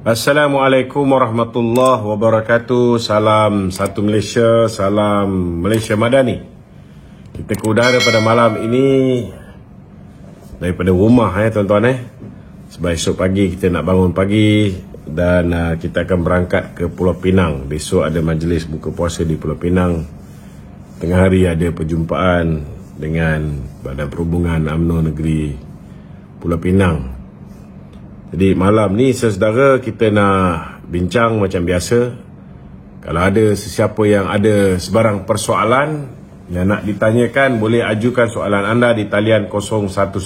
Assalamualaikum warahmatullahi wabarakatuh. Salam satu Malaysia, salam Malaysia Madani. Kita ke udara pada malam ini daripada rumah tuan-tuan Sebab esok pagi kita nak bangun pagi dan kita akan berangkat ke Pulau Pinang. Besok ada majlis buka puasa di Pulau Pinang. Tengah hari ada perjumpaan dengan Badan Perhubungan UMNO Negeri Pulau Pinang. Jadi malam ni saudara kita nak bincang macam biasa. Kalau ada sesiapa yang ada sebarang persoalan yang nak ditanyakan, boleh ajukan soalan anda di talian 011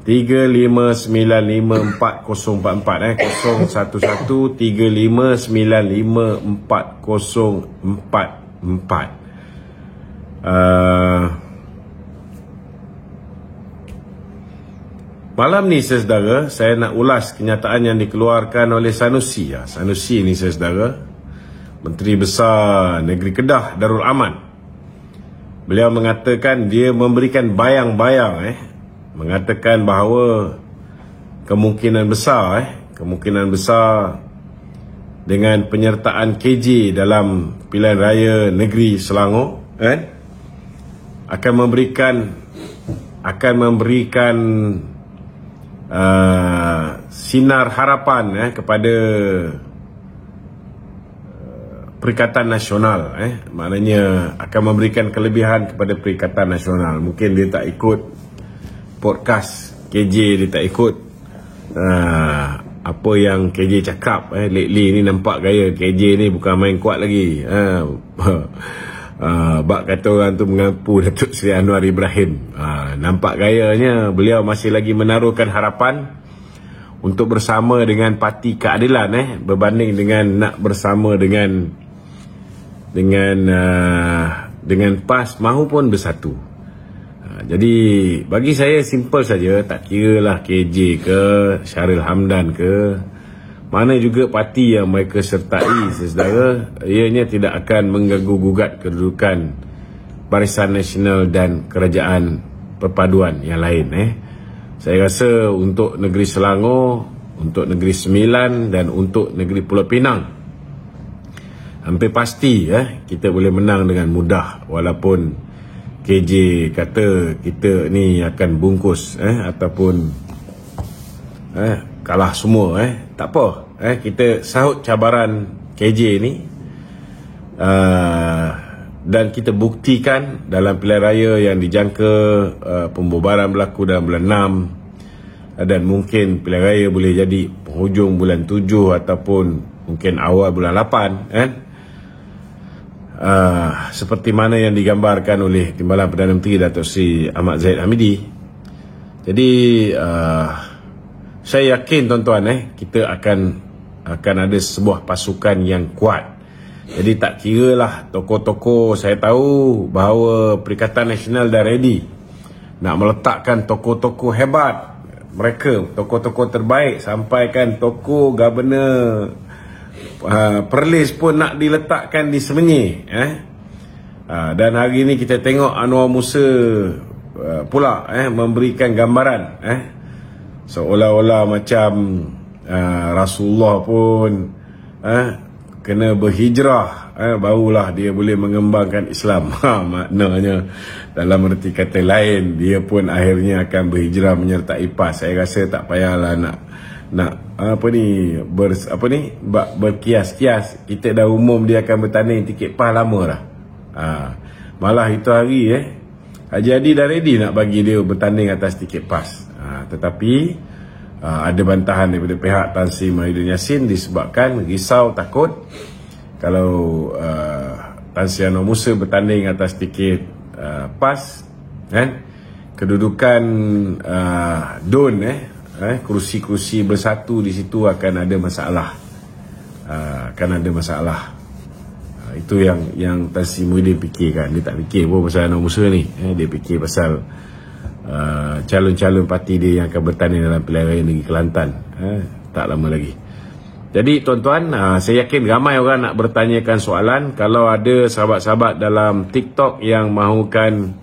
3595444 011 3595444. Malam ni saudara, saya nak ulas kenyataan yang dikeluarkan oleh Sanusi. Sanusi ni saudara, Menteri Besar Negeri Kedah Darul Aman. Beliau mengatakan dia memberikan bayang-bayang mengatakan bahawa kemungkinan besar dengan penyertaan KJ dalam pilihan raya negeri Selangor akan memberikan sinar harapan kepada Perikatan Nasional. Maknanya akan memberikan kelebihan kepada Perikatan Nasional. Mungkin dia tak ikut podcast KJ, dia tak ikut apa yang KJ cakap. Lately ni nampak gaya KJ ni bukan main kuat lagi. Bak kata orang tu mengaku Datuk Seri Anwar Ibrahim. Nampak gayanya beliau masih lagi menaruhkan harapan untuk bersama dengan Parti Keadilan berbanding dengan nak bersama dengan PAS mahupun bersatu. Jadi bagi saya simple saja, tak kira lah KJ ke Syaril Hamdan ke mana juga parti yang mereka sertai saudara, ianya tidak akan mengganggu-gugat kedudukan Barisan Nasional dan Kerajaan Perpaduan yang lain. Saya rasa untuk negeri Selangor, untuk negeri Sembilan dan untuk negeri Pulau Pinang, hampir pasti kita boleh menang dengan mudah. Walaupun KJ kata kita ni akan bungkus ataupun kalah semua, tak apa. Kita sahut cabaran KJ ni dan kita buktikan dalam pilihan raya yang dijangka pembubaran berlaku dalam bulan 6 dan mungkin pilihan raya boleh jadi penghujung bulan 7 ataupun mungkin awal bulan 8 seperti mana yang digambarkan oleh Timbalan Perdana Menteri Datuk Seri Ahmad Zahid Hamidi. Jadi saya yakin tuan-tuan kita akan ada sebuah pasukan yang kuat. Jadi tak kira lah tokoh-tokoh, saya tahu bahawa Perikatan Nasional dah ready nak meletakkan tokoh-tokoh hebat mereka, tokoh-tokoh terbaik, sampaikan tokoh Governor Perlis pun nak diletakkan di Semenyih. Dan hari ni kita tengok Anwar Musa pula memberikan gambaran seolah-olah macam Rasulullah pun kena berhijrah barulah dia boleh mengembangkan Islam. Maknanya dalam erti kata lain, dia pun akhirnya akan berhijrah menyertai PAS. Saya rasa tak payahlah nak berkias-kias. Kita dah umum dia akan bertanding tiket PAS lama dah. Malah itu hari Haji Hadi dah ready nak bagi dia bertanding atas tiket PAS. Tetapi ada bantahan daripada pihak Tan Sri Mahidin Yassin disebabkan risau takut kalau Tan Sri Anwar Musa bertanding atas tiket PAS kedudukan DUN kerusi-kerusi bersatu di situ akan ada masalah. Itu yang Tan Sri Muhyiddin fikirkan. Dia tak fikir pun pasal Anwar Musa ni. Dia fikir pasal calon-calon parti dia yang akan bertanding dalam pilihan raya negeri Kelantan tak lama lagi. Jadi tuan-tuan, saya yakin ramai orang nak bertanyakan soalan. Kalau ada sahabat-sahabat dalam TikTok yang mahukan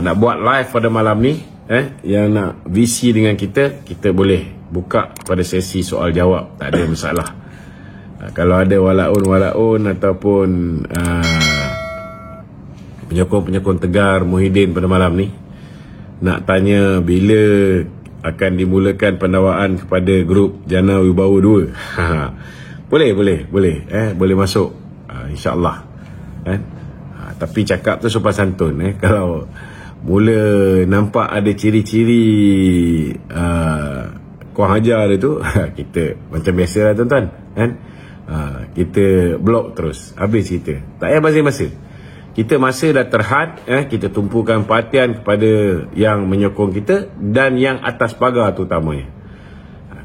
nak buat live pada malam ni, yang nak VC dengan kita boleh buka pada sesi soal jawab, tak ada masalah. Kalau ada walaun ataupun penyokong-penyokong Tegar Muhyiddin pada malam ni nak tanya bila akan dimulakan pendawaan kepada grup Jana Wibawa 2, boleh masuk, insya-Allah. Tapi cakap tu sopan santun, kalau mula nampak ada ciri-ciri kurang ajar dia tu kita macam biasalah tuan-tuan, kita blok terus, habis cerita, tak payah masa-masa. Kita masa dah terhad, kita tumpukan perhatian kepada yang menyokong kita dan yang atas pagar tu utamanya.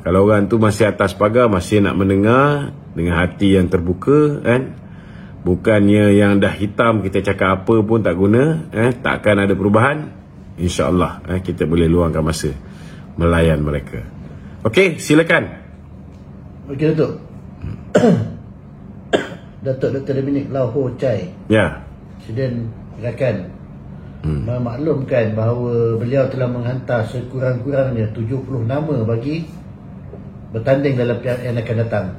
Kalau orang tu masih atas pagar, masih nak mendengar dengan hati yang terbuka, bukannya yang dah hitam kita cakap apa pun tak guna, takkan ada perubahan, insya-Allah kita boleh luangkan masa melayan mereka. Okey, silakan. Okey, Datuk. Datuk Dr. Dominic Lau Ho Chai, Presiden Gerakan, memaklumkan bahawa beliau telah menghantar sekurang-kurangnya 70 nama bagi bertanding dalam pilihan yang akan datang.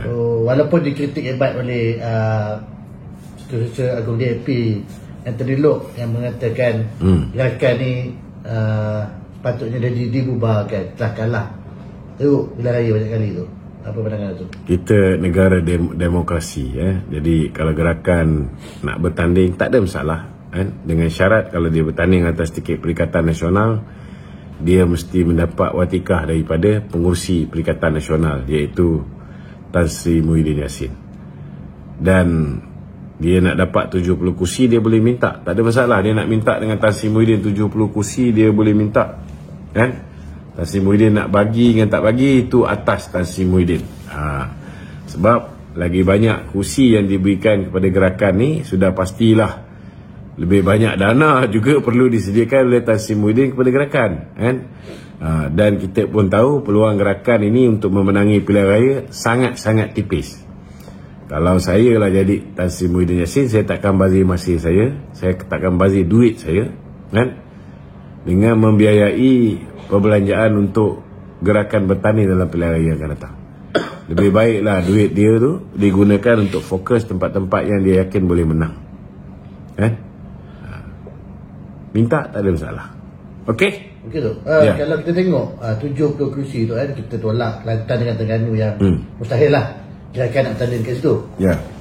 So, walaupun dikritik hebat oleh Ketua Agung DAP Anthony Loke yang mengatakan gerakan ni sepatutnya dibubarkan, telah kalah teruk pilihan raya banyak kali tu. Apa pandangan tu? Kita negara demokrasi, jadi kalau gerakan nak bertanding tak ada masalah, dengan syarat kalau dia bertanding atas tiket Perikatan Nasional, dia mesti mendapat watikah daripada pengurusi Perikatan Nasional, iaitu Tan Sri Muhyiddin Yassin. Dan dia nak dapat 70 kursi, dia boleh minta, tak ada masalah. Dia nak minta dengan Tan Sri Muhyiddin 70 kursi, dia boleh minta, Tan Sri Muhyiddin nak bagi dengan tak bagi, itu atas Tan Sri Muhyiddin. Sebab lagi banyak kursi yang diberikan kepada gerakan ni, sudah pastilah lebih banyak dana juga perlu disediakan oleh Tan Sri Muhyiddin kepada gerakan, dan kita pun tahu peluang gerakan ini untuk memenangi pilihan raya sangat-sangat tipis. Kalau saya lah jadi Tan Sri Muhyiddin Yassin, saya takkan bazir masa saya takkan bazir duit saya, dengan membiayai perbelanjaan untuk gerakan bertanding dalam pilihan raya yang akan datang. Lebih baiklah duit dia tu digunakan untuk fokus tempat-tempat yang dia yakin boleh menang. Minta tak ada masalah. Okey? Okey tu. Kalau kita tengok 70 kursi tu, kita tolak Kelantan dengan Terengganu yang mustahil lah gerakan nak bertanding kat situ.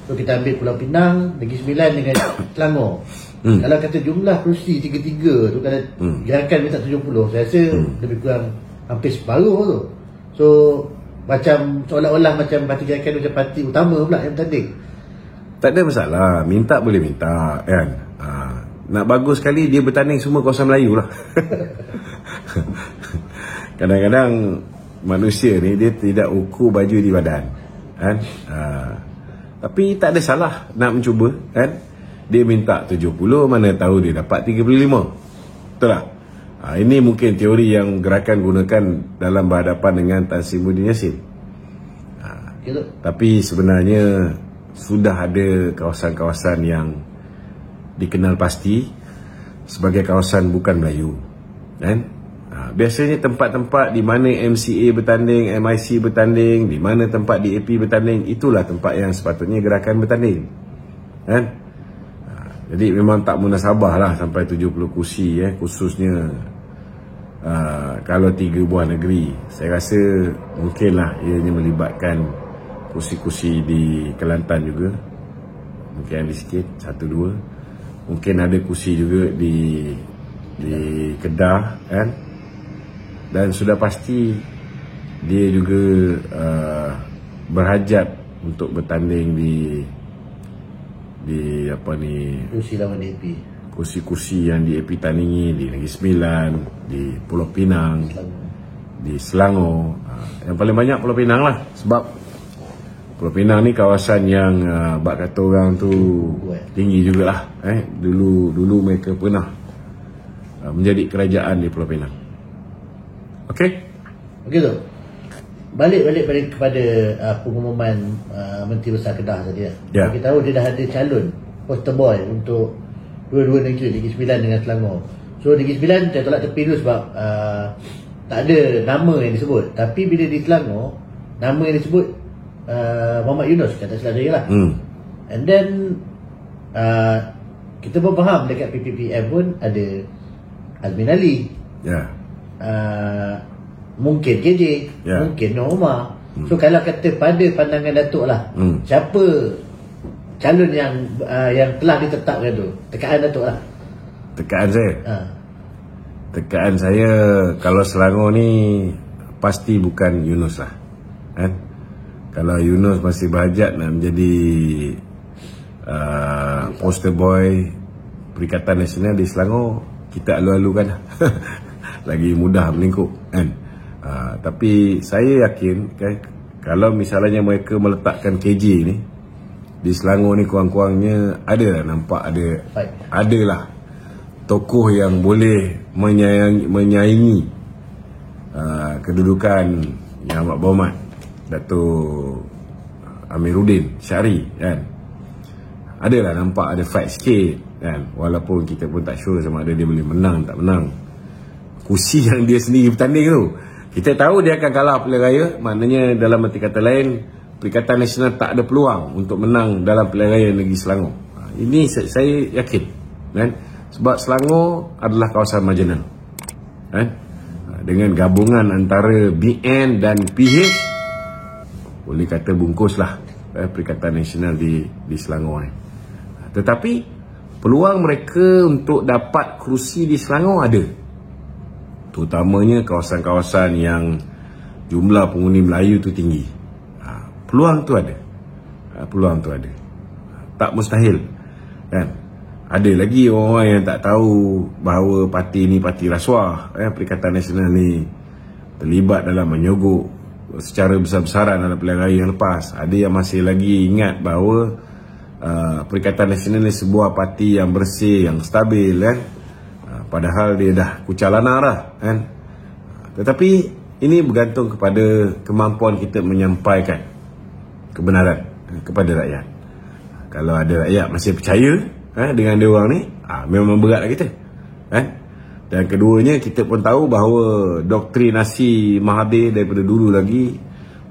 So kita ambil Pulau Pinang, Negeri Sembilan dengan Selangor. Kalau kata jumlah kursi 33 tu, kalau gerakan minta 70, saya rasa lebih kurang hampir separuh tu. So macam seolah-olah macam parti gerakan macam parti utama pula yang bertanding. Tak ada masalah, minta boleh minta, kan. Nak bagus sekali dia bertanding semua kawasan Melayu lah. Kadang-kadang manusia ni dia tidak ukur baju di badan, tapi tak ada salah nak mencuba, Dia minta 70, mana tahu dia dapat 35. Betul tak? Ini mungkin teori yang gerakan gunakan dalam berhadapan dengan Tan Sri Muhyiddin Yassin. Tapi sebenarnya sudah ada kawasan-kawasan yang dikenal pasti sebagai kawasan bukan Melayu, biasanya tempat-tempat di mana MCA bertanding, MIC bertanding, di mana tempat DAP bertanding, itulah tempat yang sepatutnya gerakan bertanding, jadi memang tak munasabah lah sampai 70 kursi, khususnya kalau 3 buah negeri. Saya rasa mungkinlah ianya melibatkan kursi-kursi di Kelantan juga, mungkin ada sikit 1-2. Mungkin ada kursi juga di Kedah, dan sudah pasti dia juga berhajat untuk bertanding di apa ni, kursi lawan DAP, kursi-kursi yang DAP tandingi di Negeri Sembilan, di Pulau Pinang, di Selangor. Yang paling banyak Pulau Pinang lah, sebab Pulau Pinang ni kawasan yang bak kata orang tu tinggi jugalah. Dulu mereka pernah menjadi kerajaan di Pulau Pinang. Okey? Okey tu. Balik kepada pengumuman Menteri Besar Kedah tadi. Kita tahu dia dah ada calon poster boy untuk dua-dua negeri, Negeri Sembilan dengan Selangor. So Negeri Sembilan saya tolak tepi dulu sebab tak ada nama yang disebut. Tapi bila di Selangor, nama yang disebut Muhammad Yunus, kata silap saya lah. And then kita pun faham dekat PPPM pun ada Azmin Ali, mungkin KJ, mungkin Nur Umar. So kalau kata pada pandangan Datuk lah, siapa calon yang telah ditetapkan tu, tekaan Datuk lah? Tekaan saya? Tekaan saya kalau Selangor ni pasti bukan Yunus lah, kan? Kalau Yunus masih berhajat nak menjadi poster boy Perikatan Nasional di Selangor, kita alu-alukan lah. Lagi mudah melingkup, kan? Tapi saya yakin, kan, kalau misalnya mereka meletakkan KJ ni di Selangor ni, kurang-kurangnya nampak adalah tokoh yang boleh menyaingi kedudukan Yang Amat Berhormat Datuk Amiruddin Syari, kan? Nampak ada fight sikit, kan? Walaupun kita pun tak sure sama ada dia boleh menang tak menang kursi yang dia sendiri bertanding tu. Kita tahu dia akan kalah pilihan raya, maknanya dalam arti kata lain Perikatan Nasional tak ada peluang untuk menang dalam pilihan raya negeri Selangor. Ini saya yakin, kan? Sebab Selangor adalah kawasan marginal, kan? Dengan gabungan antara BN dan PH, boleh kata bungkuslah Perikatan Nasional di Selangor ni. Tetapi peluang mereka untuk dapat kerusi di Selangor ada, terutamanya kawasan-kawasan yang jumlah penghuni Melayu tu tinggi. Peluang tu ada, tak mustahil, kan? Ada lagi orang-orang yang tak tahu bahawa parti ni parti rasuah, Perikatan Nasional ni terlibat dalam menyogok secara besar-besaran dalam pilihan raya yang lepas. Ada yang masih lagi ingat bahawa Perikatan Nasional ni sebuah parti yang bersih, yang stabil, kan? Padahal dia dah kucalana dah, kan? Tetapi ini bergantung kepada kemampuan kita menyampaikan kebenaran kepada rakyat. Kalau ada rakyat masih percaya dengan dia orang ni, memang beratlah kita, kan? Dan keduanya, kita pun tahu bahawa doktrinasi Mahathir daripada dulu lagi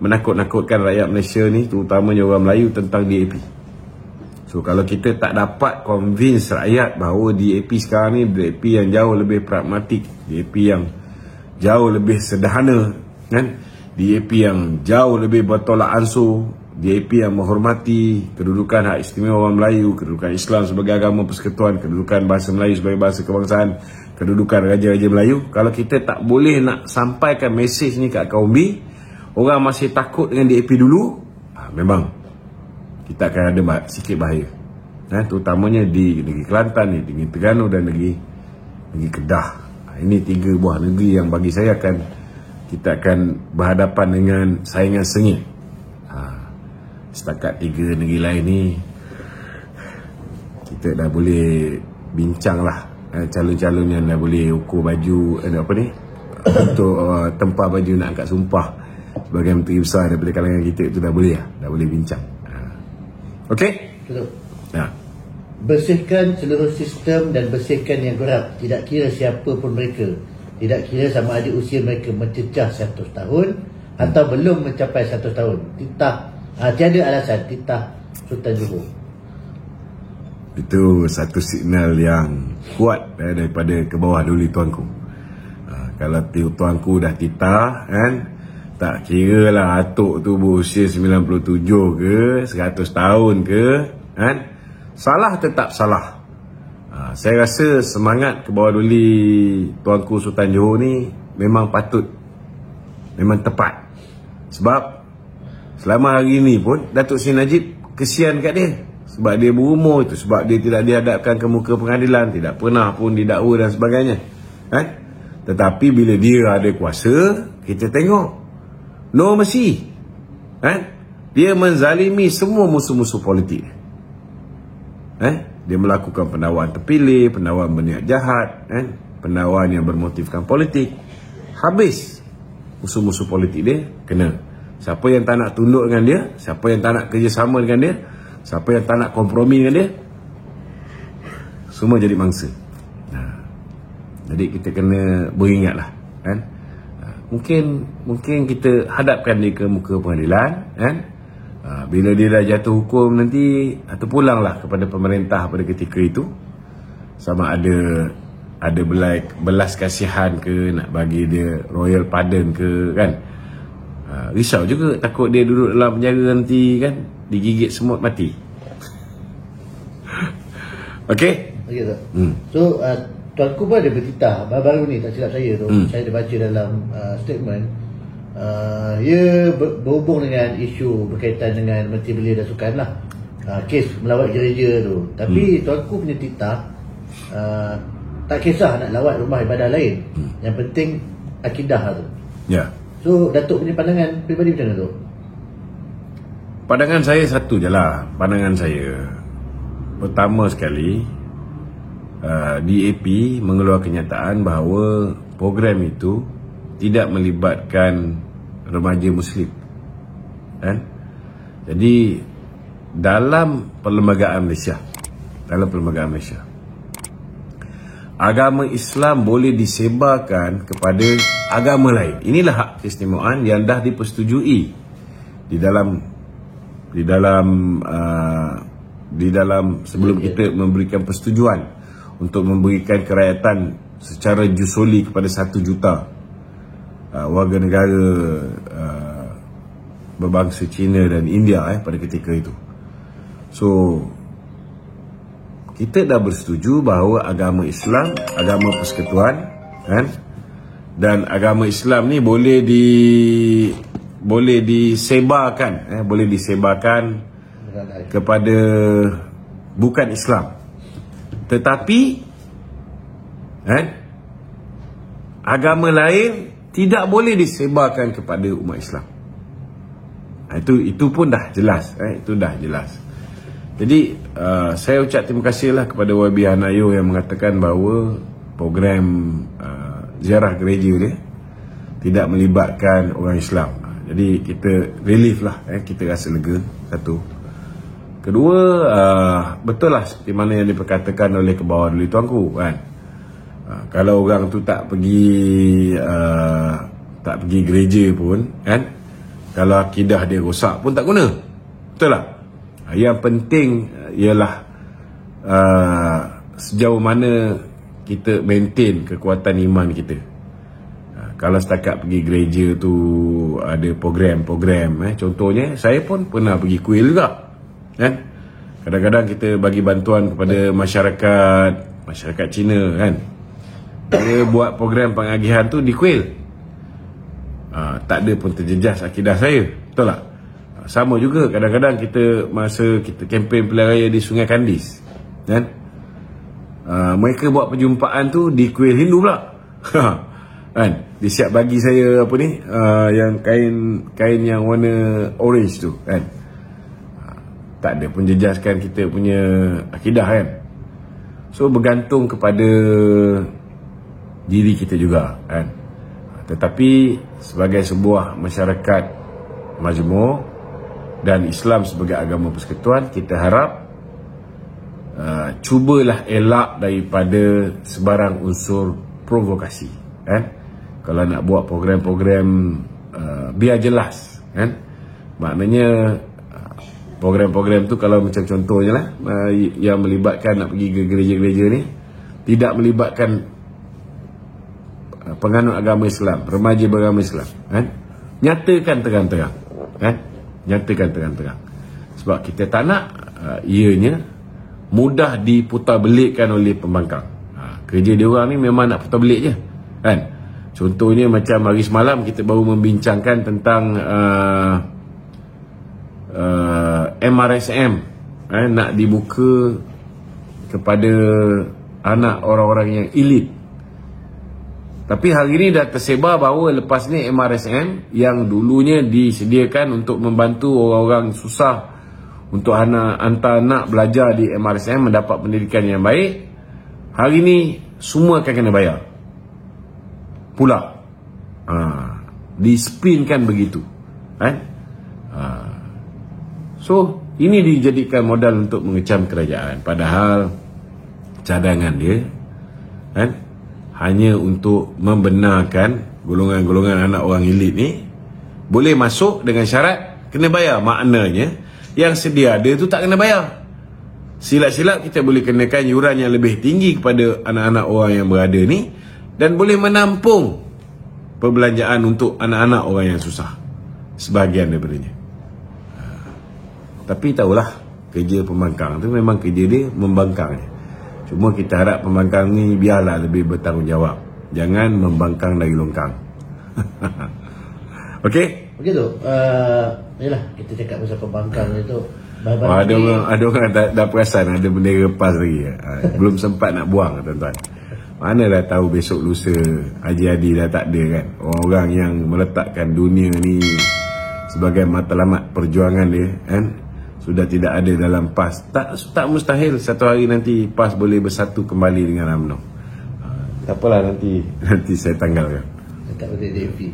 menakut-nakutkan rakyat Malaysia ni, terutamanya orang Melayu, tentang DAP. So kalau kita tak dapat convince rakyat bahawa DAP sekarang ni DAP yang jauh lebih pragmatik, DAP yang jauh lebih sederhana, kan? DAP yang jauh lebih bertolak ansur, DAP yang menghormati kedudukan hak istimewa orang Melayu, kedudukan Islam sebagai agama persekutuan, kedudukan bahasa Melayu sebagai bahasa kebangsaan, kedudukan raja-raja Melayu. Kalau kita tak boleh nak sampaikan mesej ni kat kaum B, orang masih takut dengan DAP dulu, memang kita akan ada sikit bahaya, terutamanya di negeri Kelantan ni, negeri Terengganu dan negeri Kedah. Ini 3 buah negeri yang bagi saya kita akan berhadapan dengan saingan sengit. Setakat 3 negeri lain ni kita dah boleh bincang lah, calon-calon yang dah boleh ukur baju, untuk tempah baju nak angkat sumpah sebagai menteri besar daripada kalangan kita, itu dah boleh bincang. Okey? Betul. Bersihkan seluruh sistem dan bersihkan yang gerak, tidak kira siapa pun mereka, tidak kira sama ada usia mereka mencecah 100 tahun atau belum mencapai 100 tahun. Tiada alasan titah Sultan Johor. Itu satu signal yang kuat daripada ke bawah dulu tuanku. Kalau tuanku dah titah, kan, tak kira lah atuk tu berusia 97 ke 100 tahun ke, kan, salah tetap salah. Saya rasa semangat ke bawah duli tuanku Sultan Johor ni memang patut, memang tepat. Sebab selama hari ni pun Datuk Seri Najib kesian kat dia, sebab dia berumur itu, sebab dia tidak dihadapkan ke muka pengadilan, tidak pernah pun didakwa dan sebagainya, kan? Tetapi bila dia ada kuasa, kita tengok no mercy, kan? Dia menzalimi semua musuh-musuh politik. Dia melakukan pendakwaan terpilih, pendakwaan berniat jahat, pendakwaan yang bermotifkan politik. Habis musuh-musuh politik dia kena. Siapa yang tak nak tunduk dengan dia, siapa yang tak nak kerjasama dengan dia, siapa yang tak nak kompromi dengan dia, semua jadi mangsa. Jadi kita kena beringatlah, kan? mungkin kita hadapkan dia ke muka pengadilan, kan? Bila dia dah jatuh hukum nanti, atau pulanglah kepada pemerintah pada ketika itu, sama ada belas kasihan ke, nak bagi dia royal pardon ke, kan? Risau juga, takut dia duduk dalam penjara nanti, kan, digigit semut mati. Okey? Okey tak? So Tuanku pun ada bertitah baru ni, tak silap saya tu, saya ada baca dalam statement. Ia berhubung dengan isu berkaitan dengan Menteri Belia dan Sukan lah, kes melawat gereja tu. Tapi Tuanku punya titah, tak kisah nak lawat rumah ibadah lain, yang penting akidah tu. Ya. So Datuk punya pandangan peribadi macam mana tu? Pandangan saya satu je lah. Pandangan saya, pertama sekali, DAP mengeluarkan kenyataan bahawa program itu tidak melibatkan remaja Muslim, kan? Jadi dalam perlembagaan Malaysia, agama Islam boleh disebarkan kepada agama lain. Inilah hak keistimewaan yang dah dipersetujui di dalam sebelum kita memberikan persetujuan untuk memberikan kerakyatan secara jusuli kepada 1 juta warga negara berbangsa Cina dan India pada ketika itu. So kita dah bersetuju bahawa agama Islam, agama persekutuan, kan, dan agama Islam ni boleh disebarkan kepada bukan Islam. Tetapi agama lain tidak boleh disebarkan kepada umat Islam. Itu pun dah jelas, itu dah jelas. Jadi saya ucap terima kasihlah kepada YB Hanayo yang mengatakan bahawa program ziarah gereja dia tidak melibatkan orang Islam. Jadi kita relief lah, kita rasa lega. Satu. Kedua, betul lah seperti mana yang diperkatakan oleh kebawah dulu tuanku, kan? Kalau orang tu tak pergi gereja pun, kan, kalau akidah dia rosak pun tak guna. Betul lah. Yang penting ialah sejauh mana kita maintain kekuatan iman kita. Kalau setakat pergi gereja tu ada program-program, contohnya saya pun pernah pergi kuil juga, kan? Kadang-kadang kita bagi bantuan kepada masyarakat Cina, kan? Dia buat program pengagihan tu di kuil. Tak ada pun terjejas akidah saya. Betul tak? Sama juga kadang-kadang masa kita kempen pilihan raya di Sungai Kandis, kan? Mereka buat perjumpaan tu di kuil Hindu pula. Kan? Dia siap bagi saya yang kain yang warna orange tu, kan? Tak ada pun jejaskan kita punya akidah, kan? So bergantung kepada diri kita juga, kan? Tetapi sebagai sebuah masyarakat majmuk dan Islam sebagai agama persekutuan, kita harap cubalah elak daripada sebarang unsur provokasi, kan? Kalau nak buat program-program biar jelas, kan? Maknanya program-program tu kalau macam contohnya lah, yang melibatkan nak pergi ke gereja-gereja ni, tidak melibatkan penganut agama Islam, remaja beragama Islam, kan? Nyatakan terang-terang, kan? Nyatakan terang-terang. Sebab kita tak nak ianya mudah diputarbelikkan oleh pembangkang. Kerja dia orang ni memang nak putar belik je, kan? Contohnya macam hari semalam kita baru membincangkan tentang MRSM, nak dibuka kepada anak orang-orang yang elit. Tapi hari ini dah tersebar bahawa lepas ni MRSM yang dulunya disediakan untuk membantu orang-orang susah untuk hantar anak belajar di MRSM mendapat pendidikan yang baik, hari ini semua akan kena bayar pula. Dispinkan begitu, kan? So ini dijadikan modal untuk mengecam kerajaan, padahal cadangan dia, kan, hanya untuk membenarkan golongan-golongan anak orang elit ni boleh masuk dengan syarat kena bayar. Maknanya yang sedia ada tu tak kena bayar. Silap-silap kita boleh kenakan yuran yang lebih tinggi kepada anak-anak orang yang berada ni dan boleh menampung perbelanjaan untuk anak-anak orang yang susah, sebahagian daripadanya. Tapi tahulah, kerja pembangkang tu memang kerja dia membangkang je. Cuma kita harap pembangkang ni biarlah lebih bertanggungjawab, jangan membangkang dari longkang. Okey? Begitu. Yalah, kita cakap pasal pembangkang itu. Ada orang dah perasan ada bendera PAS lagi. Belum sempat nak buang, tuan-tuan. Manalah tahu besok lusa Haji Hadi dah tak ada kan. Orang-orang yang meletakkan dunia ni sebagai matlamat perjuangan dia kan, sudah tidak ada dalam PAS. Tak mustahil satu hari nanti PAS boleh bersatu kembali dengan UMNO. Tak apalah, nanti saya tanggalkan.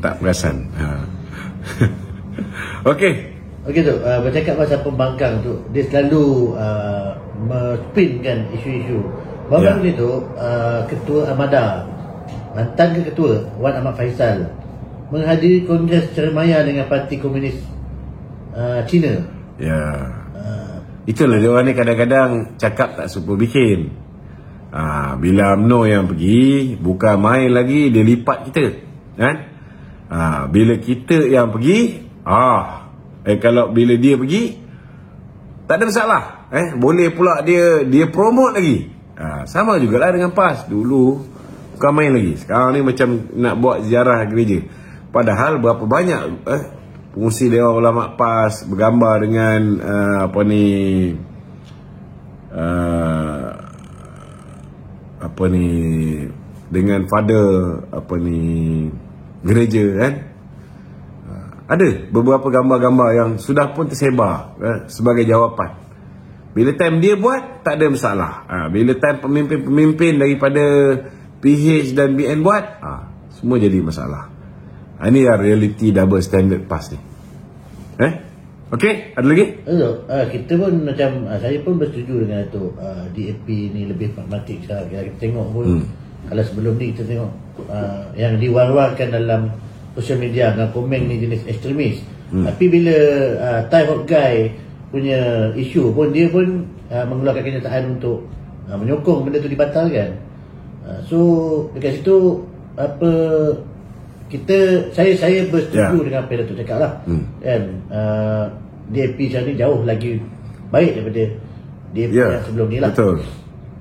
Tak perasan. Okey. Okey tu, bercakap pasal pembangkang tu, dia selalu spinkan isu-isu. Baru ni tu, Ketua Armada, mantan Ketua Wan Ahmad Faisal, menghadiri Kongres Cermaya dengan Parti Komunis Cina. Ya. Itulah dia orang ni kadang-kadang cakap tak serupa bikin. Bila UMNO yang pergi, bukan main lagi, dia lipat kita kan. Bila kita yang pergi, kalau bila dia pergi tak ada masalah, boleh pula dia promote lagi. Sama jugalah dengan PAS. Dulu bukan main lagi, sekarang ni macam nak buat ziarah gereja. Padahal berapa banyak pengurusi Dewan Ulama PAS bergambar dengan dengan father gereja kan. Ada beberapa gambar-gambar yang sudah pun tersebar sebagai jawapan. Bila time dia buat, tak ada masalah. Bila time pemimpin-pemimpin daripada PH dan BN buat, semua jadi masalah. Ini reality double standard PAS ni. Okey, ada lagi? Kita pun macam, saya pun bersetuju dengan itu. DAP ni lebih pragmatik sekarang. Kita tengok pun, kalau sebelum ni kita tengok yang diwar-warkan dalam social media dengan komen ni jenis ekstremis. Tapi bila Thai Hot Guy punya isu pun, dia pun mengeluarkan kenyataan untuk menyokong benda tu dibatalkan. So dekat situ saya bersetuju dengan apa yang Datuk cakap lah. Dan DAP sekarang ni jauh lagi baik daripada DAP yang sebelum ni lah. Betul.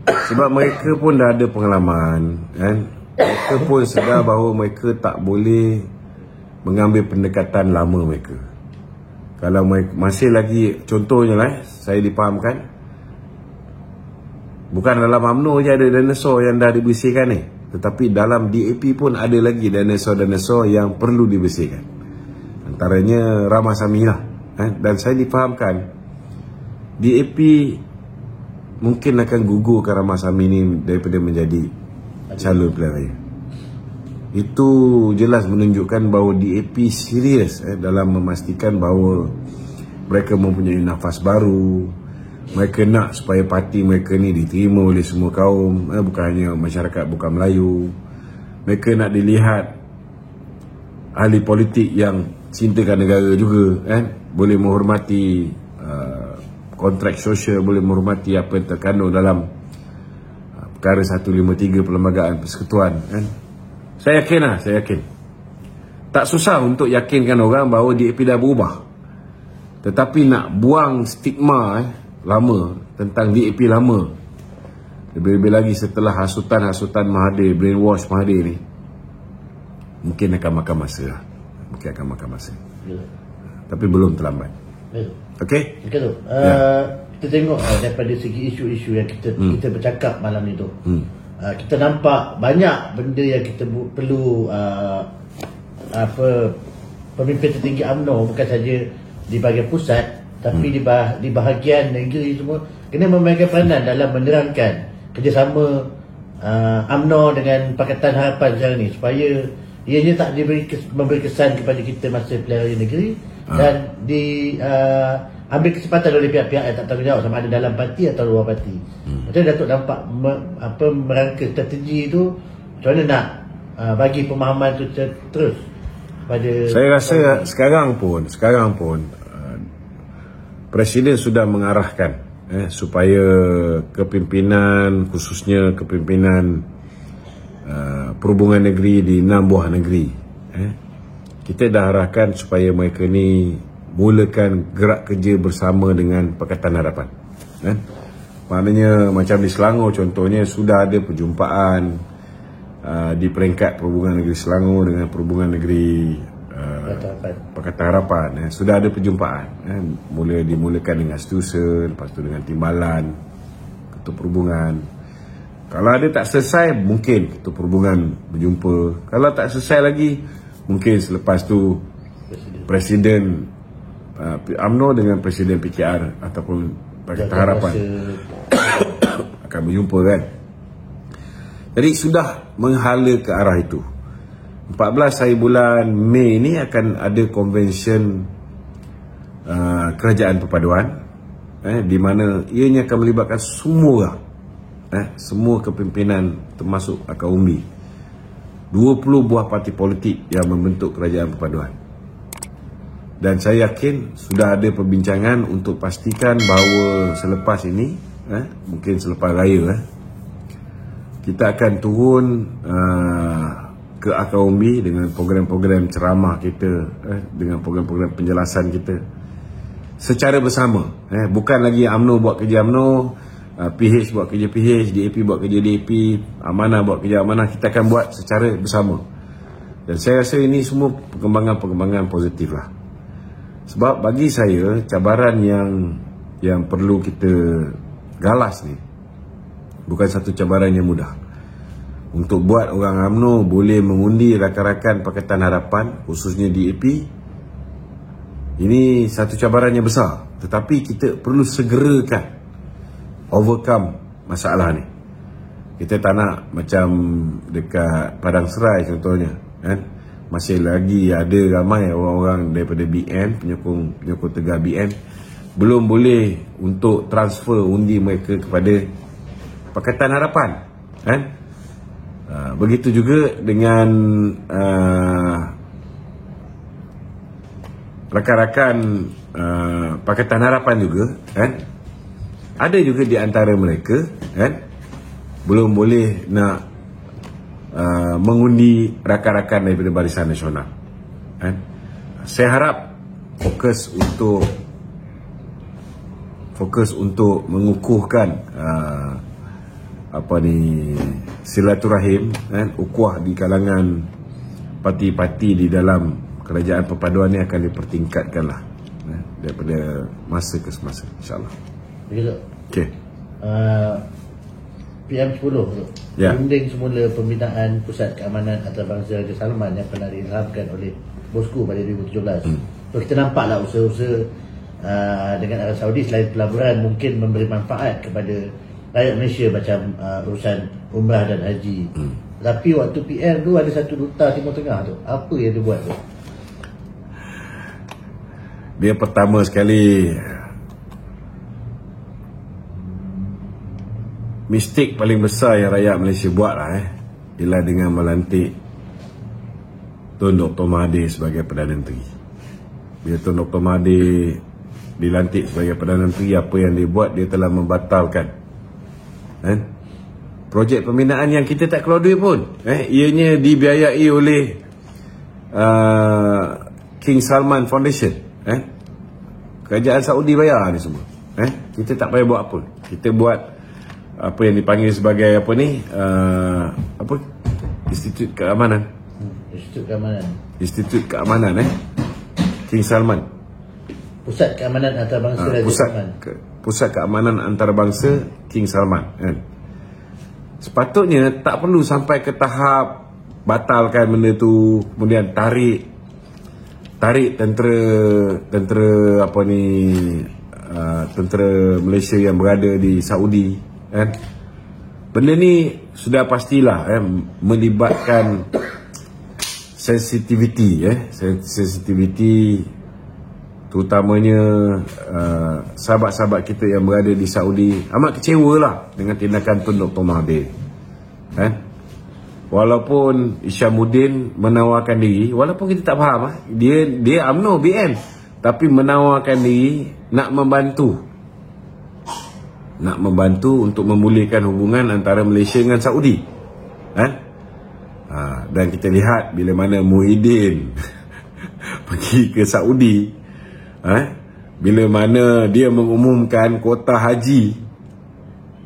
Sebab mereka pun dah ada pengalaman kan. Mereka pun sedar bahawa mereka tak boleh mengambil pendekatan lama mereka. Kalau masih lagi, contohnya lah, saya dipahamkan, bukan dalam UMNO je ada dinosaur yang dah dibersihkan ni, tetapi dalam DAP pun ada lagi dinosaur-dinosaur yang perlu dibersihkan. Antaranya Ramasamy lah. Dan saya dipahamkan DAP mungkin akan gugurkan Ramasamy ni daripada menjadi calon pilihan raya. Itu jelas menunjukkan bahawa DAP serius dalam memastikan bahawa mereka mempunyai nafas baru. Mereka nak supaya parti mereka ni diterima oleh semua kaum, bukan hanya masyarakat bukan Melayu. Mereka nak dilihat ahli politik yang cintakan negara juga, boleh menghormati kontrak sosial, boleh menghormati apa yang terkandung dalam perkara 153 Perlembagaan Persekutuan. Saya yakin tak susah untuk yakinkan orang bahawa DAP dah berubah. Tetapi nak buang stigma lama tentang DAP lama, lebih-lebih lagi setelah hasutan-hasutan Mahathir, brainwash Mahathir ni, mungkin akan makan masa. Tapi belum terlambat. Okey? Kita tengok daripada segi isu-isu yang kita bercakap malam itu. Kita nampak banyak benda yang kita perlu pemimpin tertinggi UMNO, bukan saja di bahagian pusat, tapi di bahagian negeri semua kena memainkan peranan dalam menerangkan kerjasama UMNO dengan Pakatan Harapan sekarang ni, supaya ianya tak memberi kesan kepada kita masa pilihan raya negeri dan ambil kesempatan oleh pihak-pihak yang tak tanggungjawab, sama ada dalam parti atau luar parti. Macam Datuk nampak merangka strategi tu, macam mana nak bagi pemahaman tu terus pada. Saya rasa sekarang pun Presiden sudah mengarahkan supaya kepimpinan, khususnya kepimpinan perhubungan negeri di 6 buah negeri, kita dah arahkan supaya mereka ni mulakan gerak kerja bersama dengan Pakatan Harapan. Maknanya macam di Selangor contohnya, sudah ada perjumpaan di peringkat perhubungan negeri Selangor dengan perhubungan negeri Pakatan Harapan. Sudah ada perjumpaan, mula dimulakan dengan Setusen, lepas tu dengan Timbalan, Ketua Perhubungan. Kalau ada tak selesai, mungkin Ketua Perhubungan berjumpa. Kalau tak selesai lagi, mungkin selepas tu Presiden UMNO dengan Presiden PKR ataupun Pakatan Harapan akan berjumpa, kan. Jadi sudah menghala ke arah itu. 14 hari bulan Mei ni akan ada konvensyen kerajaan perpaduan, di mana ianya akan melibatkan semua orang, semua kepimpinan termasuk akar umbi 20 buah parti politik yang membentuk kerajaan perpaduan. Dan saya yakin sudah ada perbincangan untuk pastikan bahawa selepas ini, mungkin selepas raya, kita akan turun ke akar umbi dengan program-program ceramah kita, dengan program-program penjelasan kita secara bersama. Bukan lagi UMNO buat kerja UMNO, PH buat kerja PH, DAP buat kerja DAP, Amanah buat kerja Amanah. Kita akan buat secara bersama. Dan saya rasa ini semua perkembangan positif lah. Sebab bagi saya, cabaran yang perlu kita galas ni bukan satu cabaran yang mudah. Untuk buat orang UMNO boleh mengundi rakan-rakan Pakatan Harapan, khususnya DAP, ini satu cabaran yang besar. Tetapi kita perlu segerakan overcome masalah ni. Kita tak nak macam dekat Padang Serai contohnya, kan? Masih lagi ada ramai orang-orang daripada BN, penyokong Tegar BN, belum boleh untuk transfer undi mereka kepada Pakatan Harapan, kan? Begitu juga dengan rakan-rakan Pakatan Harapan juga, kan? Ada juga di antara mereka, kan, belum boleh nak mengundi rakan-rakan daripada Barisan Nasional, kan? Saya harap fokus untuk mengukuhkan silaturahim, kan, ukuah di kalangan parti-parti di dalam kerajaan perpaduan ni akan dipertingkatkan lah, daripada masa ke semasa, insyaAllah. Begitu. Okey. PM10 tu, runding semula pembinaan Pusat Keamanan Antarabangsa Raja Salman yang pernah diilhamkan oleh bosku pada 2017. So, kita nampaklah usaha-usaha dengan Arab Saudi selain pelaburan mungkin memberi manfaat kepada rakyat Malaysia, macam urusan umrah dan haji. Tapi waktu PM tu ada satu duta Timur Tengah tu, apa yang dia buat tu? Dia pertama sekali, mistik paling besar yang rakyat Malaysia buat lah, ialah dengan melantik Tun Dr. Mahathir sebagai Perdana Menteri. Bila Tun Dr. Mahathir dilantik sebagai Perdana Menteri, apa yang dia buat, dia telah membatalkan projek pembinaan yang kita tak keluar duit pun. Ianya dibiayai oleh King Salman Foundation. Kerajaan Saudi bayar ni semua. Kita tak payah buat apa. Kita buat apa yang dipanggil sebagai Institut Keamanan. Institut Keamanan King Salman. Pusat Keamanan Antarabangsa Raja Salman. Pusat Keamanan Antarabangsa King Salman, kan? Sepatutnya tak perlu sampai ke tahap batalkan benda tu, kemudian tarik tentera Malaysia yang berada di Saudi, kan? Benda ni sudah pastilah melibatkan sensitiviti, terutamanya sahabat-sahabat kita yang berada di Saudi amat kecewa lah dengan tindakan Tun Dr. Mahathir, kan? walaupun Isyamuddin menawarkan diri, walaupun kita tak faham, dia UMNO BN, tapi menawarkan diri nak membantu untuk memulihkan hubungan antara Malaysia dengan Saudi. Dan kita lihat bila mana Muhyiddin pergi ke Saudi, bila mana dia mengumumkan kuota haji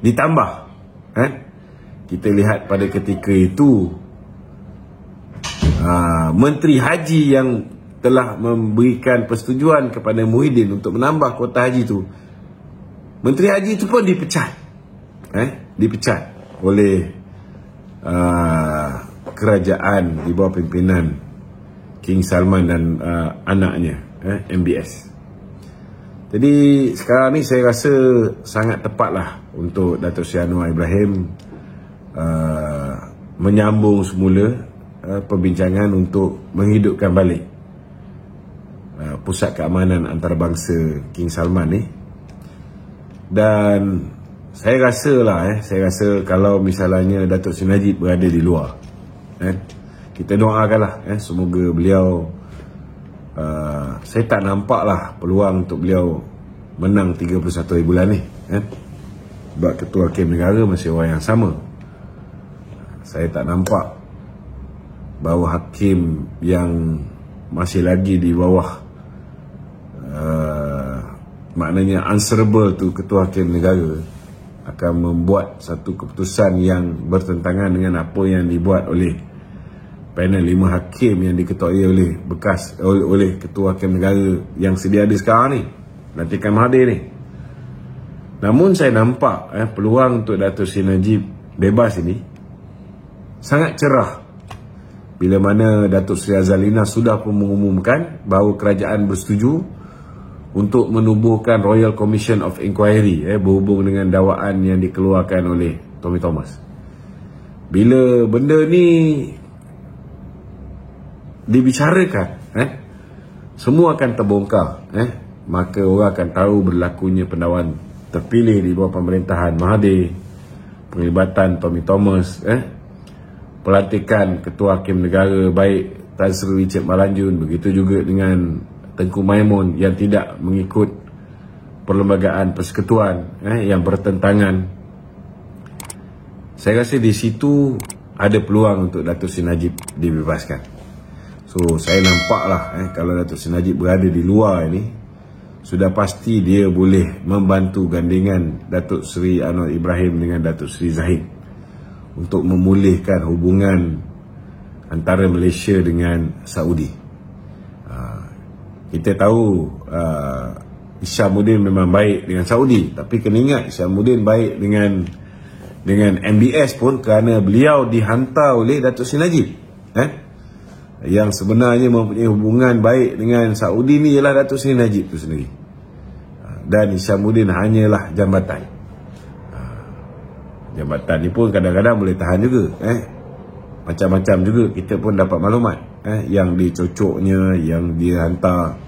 ditambah, kita lihat pada ketika itu Menteri Haji yang telah memberikan persetujuan kepada Muhyiddin untuk menambah kuota haji itu, Menteri Haji itu pun dipecat oleh kerajaan di bawah pimpinan King Salman dan anaknya, MBS. Jadi sekarang ni saya rasa sangat tepatlah untuk Datuk Seri Anwar Ibrahim menyambung semula perbincangan untuk menghidupkan balik pusat keamanan antarabangsa King Salman ni. Dan saya rasa kalau misalnya Datuk Seri Najib berada di luar, kita doakanlah, semoga beliau, saya tak nampaklah peluang untuk beliau menang 31 hari bulan ni, sebab Ketua Hakim Negara masih orang yang sama. Saya tak nampak bahawa hakim yang masih lagi di bawah maknanya answerable tu Ketua Hakim Negara akan membuat satu keputusan yang bertentangan dengan apa yang dibuat oleh panel 5 hakim yang diketuai oleh Ketua Hakim Negara yang sedia ada sekarang ni, Lantikan Mahathir ni. Namun saya nampak peluang untuk Datuk Seri Najib bebas ini sangat cerah bila mana Datuk Seri Azalina sudah pun mengumumkan bahawa kerajaan bersetuju untuk menubuhkan Royal Commission of Inquiry berhubung dengan dakwaan yang dikeluarkan oleh Tommy Thomas. Bila benda ni dibicarakan, semua akan terbongkar, maka orang akan tahu berlakunya pendawan terpilih di bawah pemerintahan Mahathir, penglibatan Tommy Thomas, pelantikan Ketua Hakim Negara baik Tan Sri Richard Malanjun, begitu juga dengan Tengku Maimun yang tidak mengikut perlembagaan persekutuan yang bertentangan. Saya rasa di situ ada peluang untuk Datuk Seri Najib dibebaskan. So saya nampaklah kalau Datuk Seri Najib berada di luar ini, sudah pasti dia boleh membantu gandingan Datuk Seri Anwar Ibrahim dengan Datuk Seri Zahid untuk memulihkan hubungan antara Malaysia dengan Saudi. Kita tahu Isyamuddin memang baik dengan Saudi, tapi kena ingat Isyamuddin baik dengan MBS pun kerana beliau dihantar oleh Datuk Seri Najib. Yang sebenarnya mempunyai hubungan baik dengan Saudi ni ialah Datuk Seri Najib tu sendiri, dan Isyamuddin hanyalah jambatan. Jambatan ni pun kadang-kadang boleh tahan juga, macam-macam juga kita pun dapat maklumat yang dicocoknya, yang dia hantar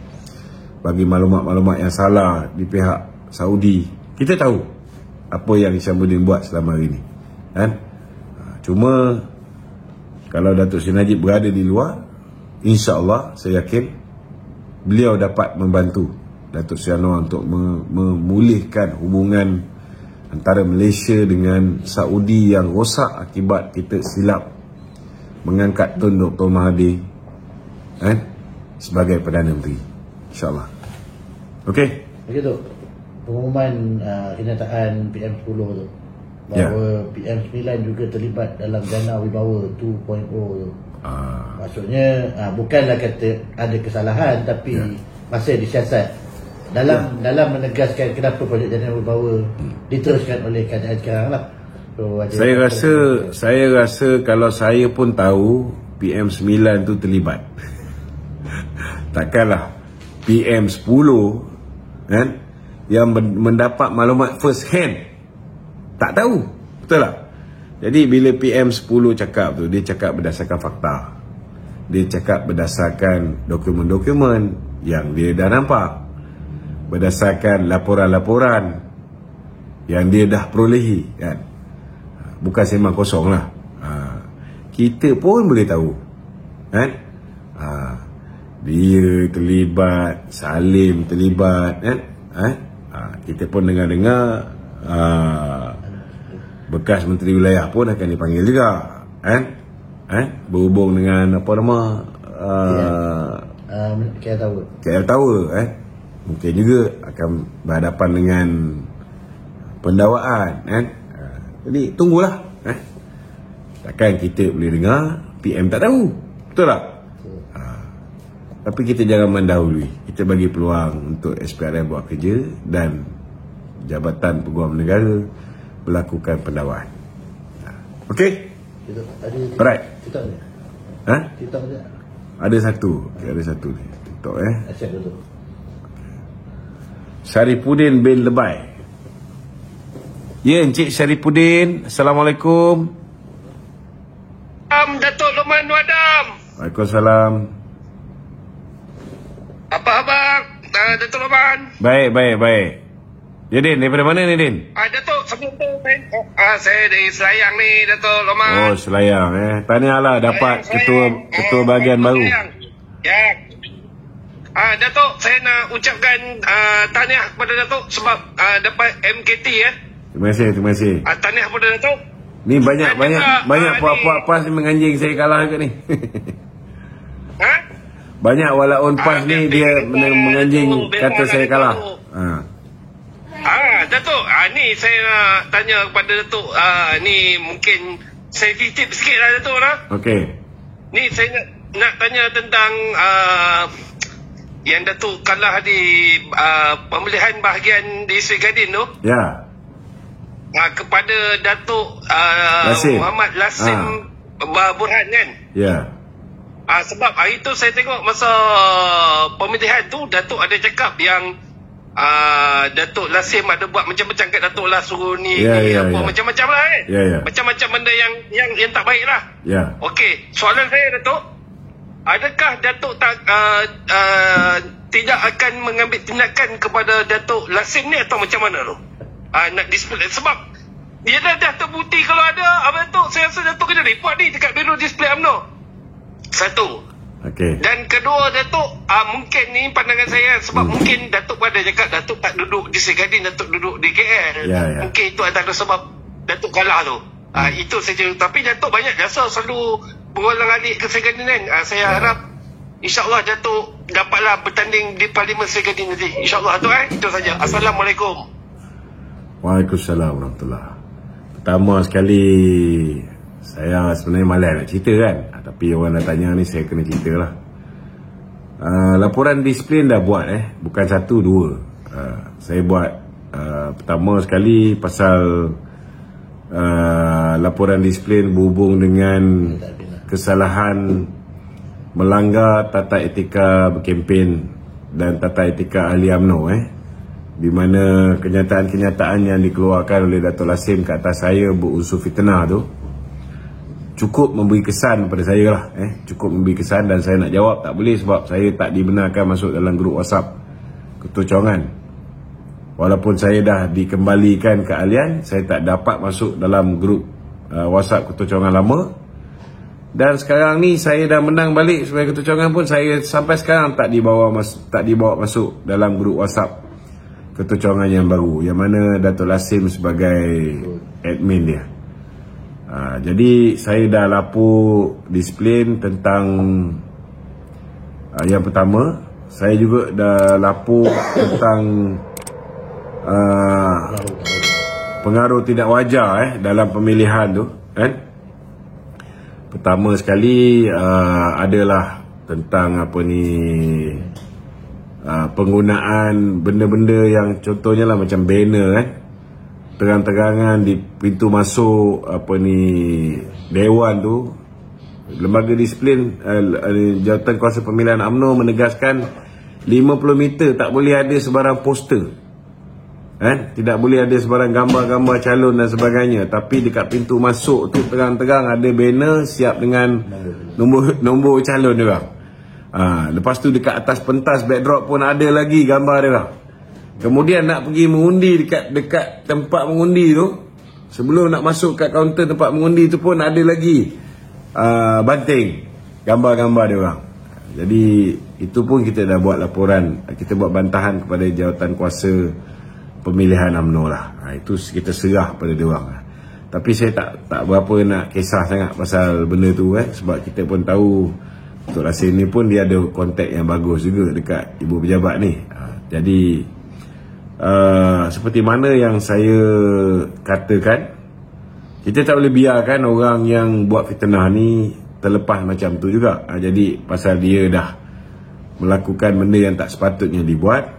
bagi maklumat-maklumat yang salah di pihak Saudi. Kita tahu apa yang Isyamuddin buat selama hari ni, cuma kalau Datuk Seri Najib berada di luar, insya-Allah saya yakin beliau dapat membantu Datuk Seri Anwar untuk memulihkan hubungan antara Malaysia dengan Saudi yang rosak akibat kita silap mengangkat Tun Dr. Mahathir sebagai Perdana Menteri, insya-Allah. Okey. Begitu. Pengumuman kenyataan PM10 tu, bahawa PM9 juga terlibat dalam Jana Wibawa 2.0 tu. Maksudnya bukanlah kata ada kesalahan, tapi masih disiasat dalam menegaskan kenapa projek Jana Wibawa diteruskan oleh kerajaan sekarang lah. So, saya rasa kalau saya pun tahu PM9 tu terlibat, takkanlah PM10 yang mendapat maklumat first hand tak tahu, betul tak? Jadi bila PM10 cakap tu, dia cakap berdasarkan fakta, dia cakap berdasarkan dokumen-dokumen yang dia dah nampak, berdasarkan laporan-laporan yang dia dah perolehi, bukan sembang kosong lah. kita pun boleh tahu, kan? Dia terlibat, Salim terlibat, kan? Kita pun dengar-dengar bekas menteri wilayah pun akan dipanggil juga, kan? Berhubung dengan apa nama KL Tower, mungkin juga akan berhadapan dengan pendakwaan, kan? Jadi tunggulah, takkan kita boleh dengar PM tak tahu, betul tak? Tapi kita jangan mendahului, kita bagi peluang untuk SPRM buat kerja dan Jabatan Peguam Negara melakukan pendakwaan. Okey? Alright. TikTok je. Ada satu ni TikTok Asyik dulu. Syarifudin bin Lebay. Ya, Encik Syarifudin, Assalamualaikum. Datuk Luqman Wadam. Waalaikumsalam. Apa khabar, Datuk Luqman? Baik. Ya, Din, daripada mana ni, Din? Datuk, sebelum tu saya dari Selayang ni, Datuk Luqman. Oh, Selayang, tahniahlah dapat ketua bahagian baru. Ya. Datuk, saya nak ucapkan tahniah kepada Datuk sebab dapat MKT ya. Terima kasih. Tahniah kepada Datuk. Ni banyak puak-puak PAS ni menganjing saya kalah ke ni. Banyak walaupun PAS ni dia menganjing kata saya kalah. Datuk, ni saya nak tanya kepada Datuk, ni mungkin sensitif sikit lah Datuk lah. Okey. Ni saya nak tanya tentang yang Datuk kalah di pemilihan bahagian di Sri Gadin tu. Ya. Kepada Datuk Muhammad Lasim Burhan, kan? Ya. Sebab hari tu saya tengok masa pemilihan tu Datuk ada cakap yang Datuk Lasim ada buat macam-macam kat Datuk lah, suruh ni macam-macam lah, kan? Macam-macam benda yang tak baik lah. Okey, soalan saya Datuk, adakah Datuk tidak akan mengambil tindakan kepada Datuk Lasim ni atau macam mana tu? Nak display, sebab dia dah terbukti kalau ada Datuk, saya rasa Datuk kena report ni dekat Biro Display UMNO. Satu. Okey. Dan kedua Datuk, mungkin ni pandangan saya, sebab mungkin Datuk pada cakap Datuk tak duduk di Sri Gadin, Datuk duduk di KL. Mungkin itu antara sebab Datuk kalah tu. Itu saja. Tapi Datuk banyak jasa selalu mengulang-alik ke Sri Gadin, kan? Saya harap InsyaAllah Datuk dapatlah bertanding di Parlimen Sri Gadin nanti. InsyaAllah Datuk. Itu saja. Assalamualaikum. Waalaikumsalam warahmatullahi. Pertama sekali, saya sebenarnya malas nak cerita, kan? Tapi orang dah tanya ni, saya kena cerita lah. Laporan disiplin dah buat, bukan satu, dua. Saya buat pertama sekali pasal laporan disiplin berhubung dengan kesalahan melanggar tata etika berkempen dan tata etika ahli UMNO, di mana kenyataan-kenyataan yang dikeluarkan oleh Datuk Lasim ke atas saya berunsur fitnah tu cukup memberi kesan kepada saya lah, cukup memberi kesan, dan saya nak jawab tak boleh sebab saya tak dibenarkan masuk dalam grup WhatsApp Ketua Cawangan. Walaupun saya dah dikembalikan keahlian, saya tak dapat masuk dalam grup WhatsApp Ketua Cawangan lama. Dan sekarang ni saya dah menang balik sebagai Ketua Cawangan pun, saya sampai sekarang tak dibawa masuk dalam grup WhatsApp Ketua Cawangan yang baru, yang mana Datuk Lasim sebagai admin dia. Jadi saya dah lapor disiplin tentang yang pertama. Saya juga dah lapor tentang pengaruh tidak wajar dalam pemilihan tu, kan? Pertama sekali adalah tentang penggunaan benda-benda yang contohnya lah macam banner, terang-terangan di pintu masuk dewan tu. Lembaga disiplin Jawatan Kuasa Pemilihan UMNO menegaskan 50 meter tak boleh ada sebarang poster, tidak boleh ada sebarang gambar-gambar calon dan sebagainya. Tapi dekat pintu masuk tu terang-terang ada banner siap dengan nombor calon dia. Lepas tu dekat atas pentas backdrop pun ada lagi gambar dia. Kemudian nak pergi mengundi dekat tempat mengundi tu, sebelum nak masuk kat kaunter tempat mengundi tu pun ada lagi banting gambar-gambar dia orang. Jadi itu pun kita dah buat laporan, kita buat bantahan kepada jawatan kuasa pemilihan UMNO lah. Itu kita serah pada dia orang. Tapi saya tak berapa nak kisah sangat pasal benda tu sebab kita pun tahu Tok Lasim ni pun dia ada kontak yang bagus juga dekat ibu pejabat ni. Jadi seperti mana yang saya katakan, kita tak boleh biarkan orang yang buat fitnah ni terlepas macam tu juga. Jadi pasal dia dah melakukan benda yang tak sepatutnya dibuat,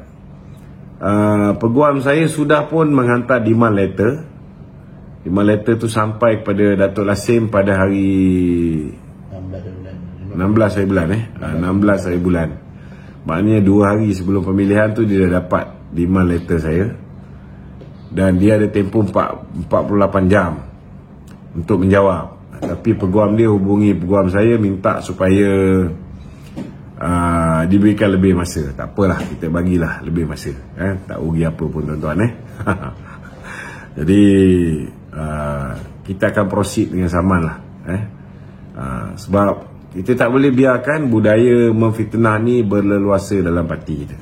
peguam saya sudah pun menghantar demand letter. Demand letter tu sampai kepada Datuk Lasim pada hari 16 hari bulan 16 hari bulan. Maknanya 2 hari sebelum pemilihan tu dia dah dapat demand letter saya. Dan dia ada tempoh 48 jam untuk menjawab. Tapi peguam dia hubungi peguam saya minta supaya diberikan lebih masa. Tak apalah, kita bagilah lebih masa. Tak rugi apa pun tuan-tuan. Jadi kita akan proceed dengan saman lah. Sebab kita tak boleh biarkan budaya memfitnah ni berleluasa dalam parti kita.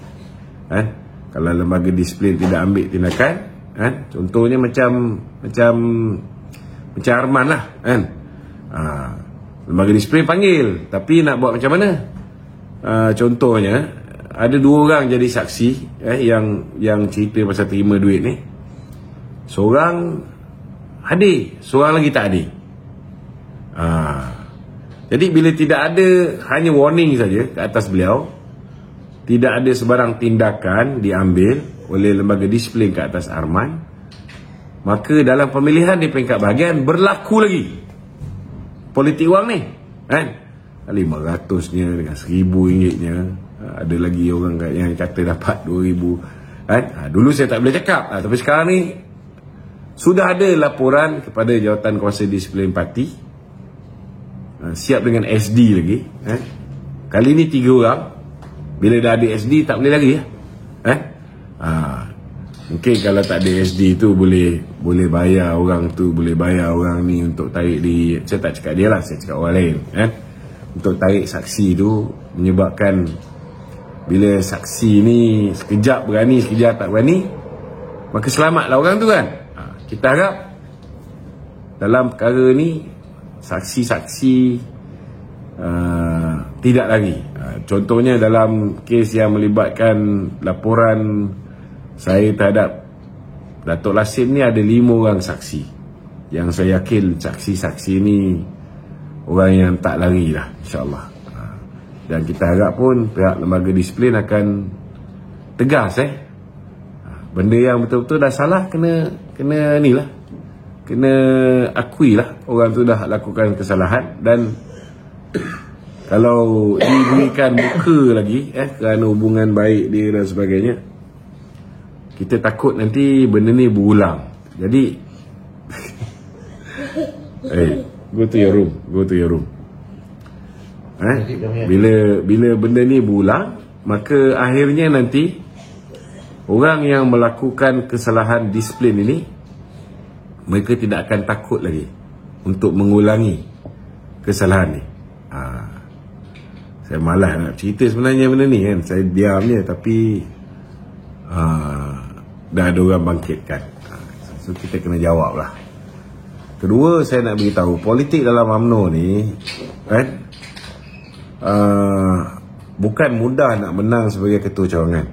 Kalau lembaga disiplin tidak ambil tindakan, contohnya macam Arman lah, lembaga disiplin panggil, tapi nak buat macam mana? Contohnya ada 2 orang jadi saksi yang cerita pasal terima duit ni. Seorang hadir, seorang lagi tak hadir. Jadi bila tidak ada, hanya warning saja ke atas beliau, tidak ada sebarang tindakan diambil oleh lembaga disiplin ke atas Arman, maka dalam pemilihan di peringkat bahagian berlaku lagi politik wang ni, 500-nya dengan RM1,000-nya. Ada lagi orang yang kata dapat RM2,000. Dulu saya tak boleh cakap, tapi sekarang ni sudah ada laporan kepada jawatan kuasa disiplin parti, siap dengan SD lagi. Kali ni 3 orang. Bila dah ada SD tak boleh lagi mungkin kalau tak ada SD tu boleh bayar orang tu, boleh bayar orang ni untuk tarik di, saya tak cakap dia lah, saya cakap orang lain, untuk tarik saksi tu, menyebabkan bila saksi ni sekejap berani, sekejap tak berani, maka selamatlah orang tu kan. Kita harap dalam perkara ni saksi-saksi tidak lagi. Contohnya dalam kes yang melibatkan laporan saya terhadap Datuk Lasim ni, ada 5 orang saksi yang saya yakin saksi-saksi ni orang yang tak lari lah, insyaAllah. Dan kita harap pun pihak lembaga disiplin akan tegas benda yang betul-betul dah salah kena ni lah, kena akui lah orang tu dah lakukan kesalahan. Dan kalau diberikan muka lagi kerana hubungan baik dia dan sebagainya, kita takut nanti benda ni berulang. Jadi go to your room. Bila benda ni berulang, maka akhirnya nanti orang yang melakukan kesalahan disiplin ini, mereka tidak akan takut lagi untuk mengulangi kesalahan ni. Saya malas nak cerita sebenarnya benda ni kan. Saya diam je, tapi dah ada orang bangkitkan. So kita kena jawab lah. Kedua, saya nak beritahu, politik dalam UMNO ni bukan mudah nak menang sebagai ketua cawangan.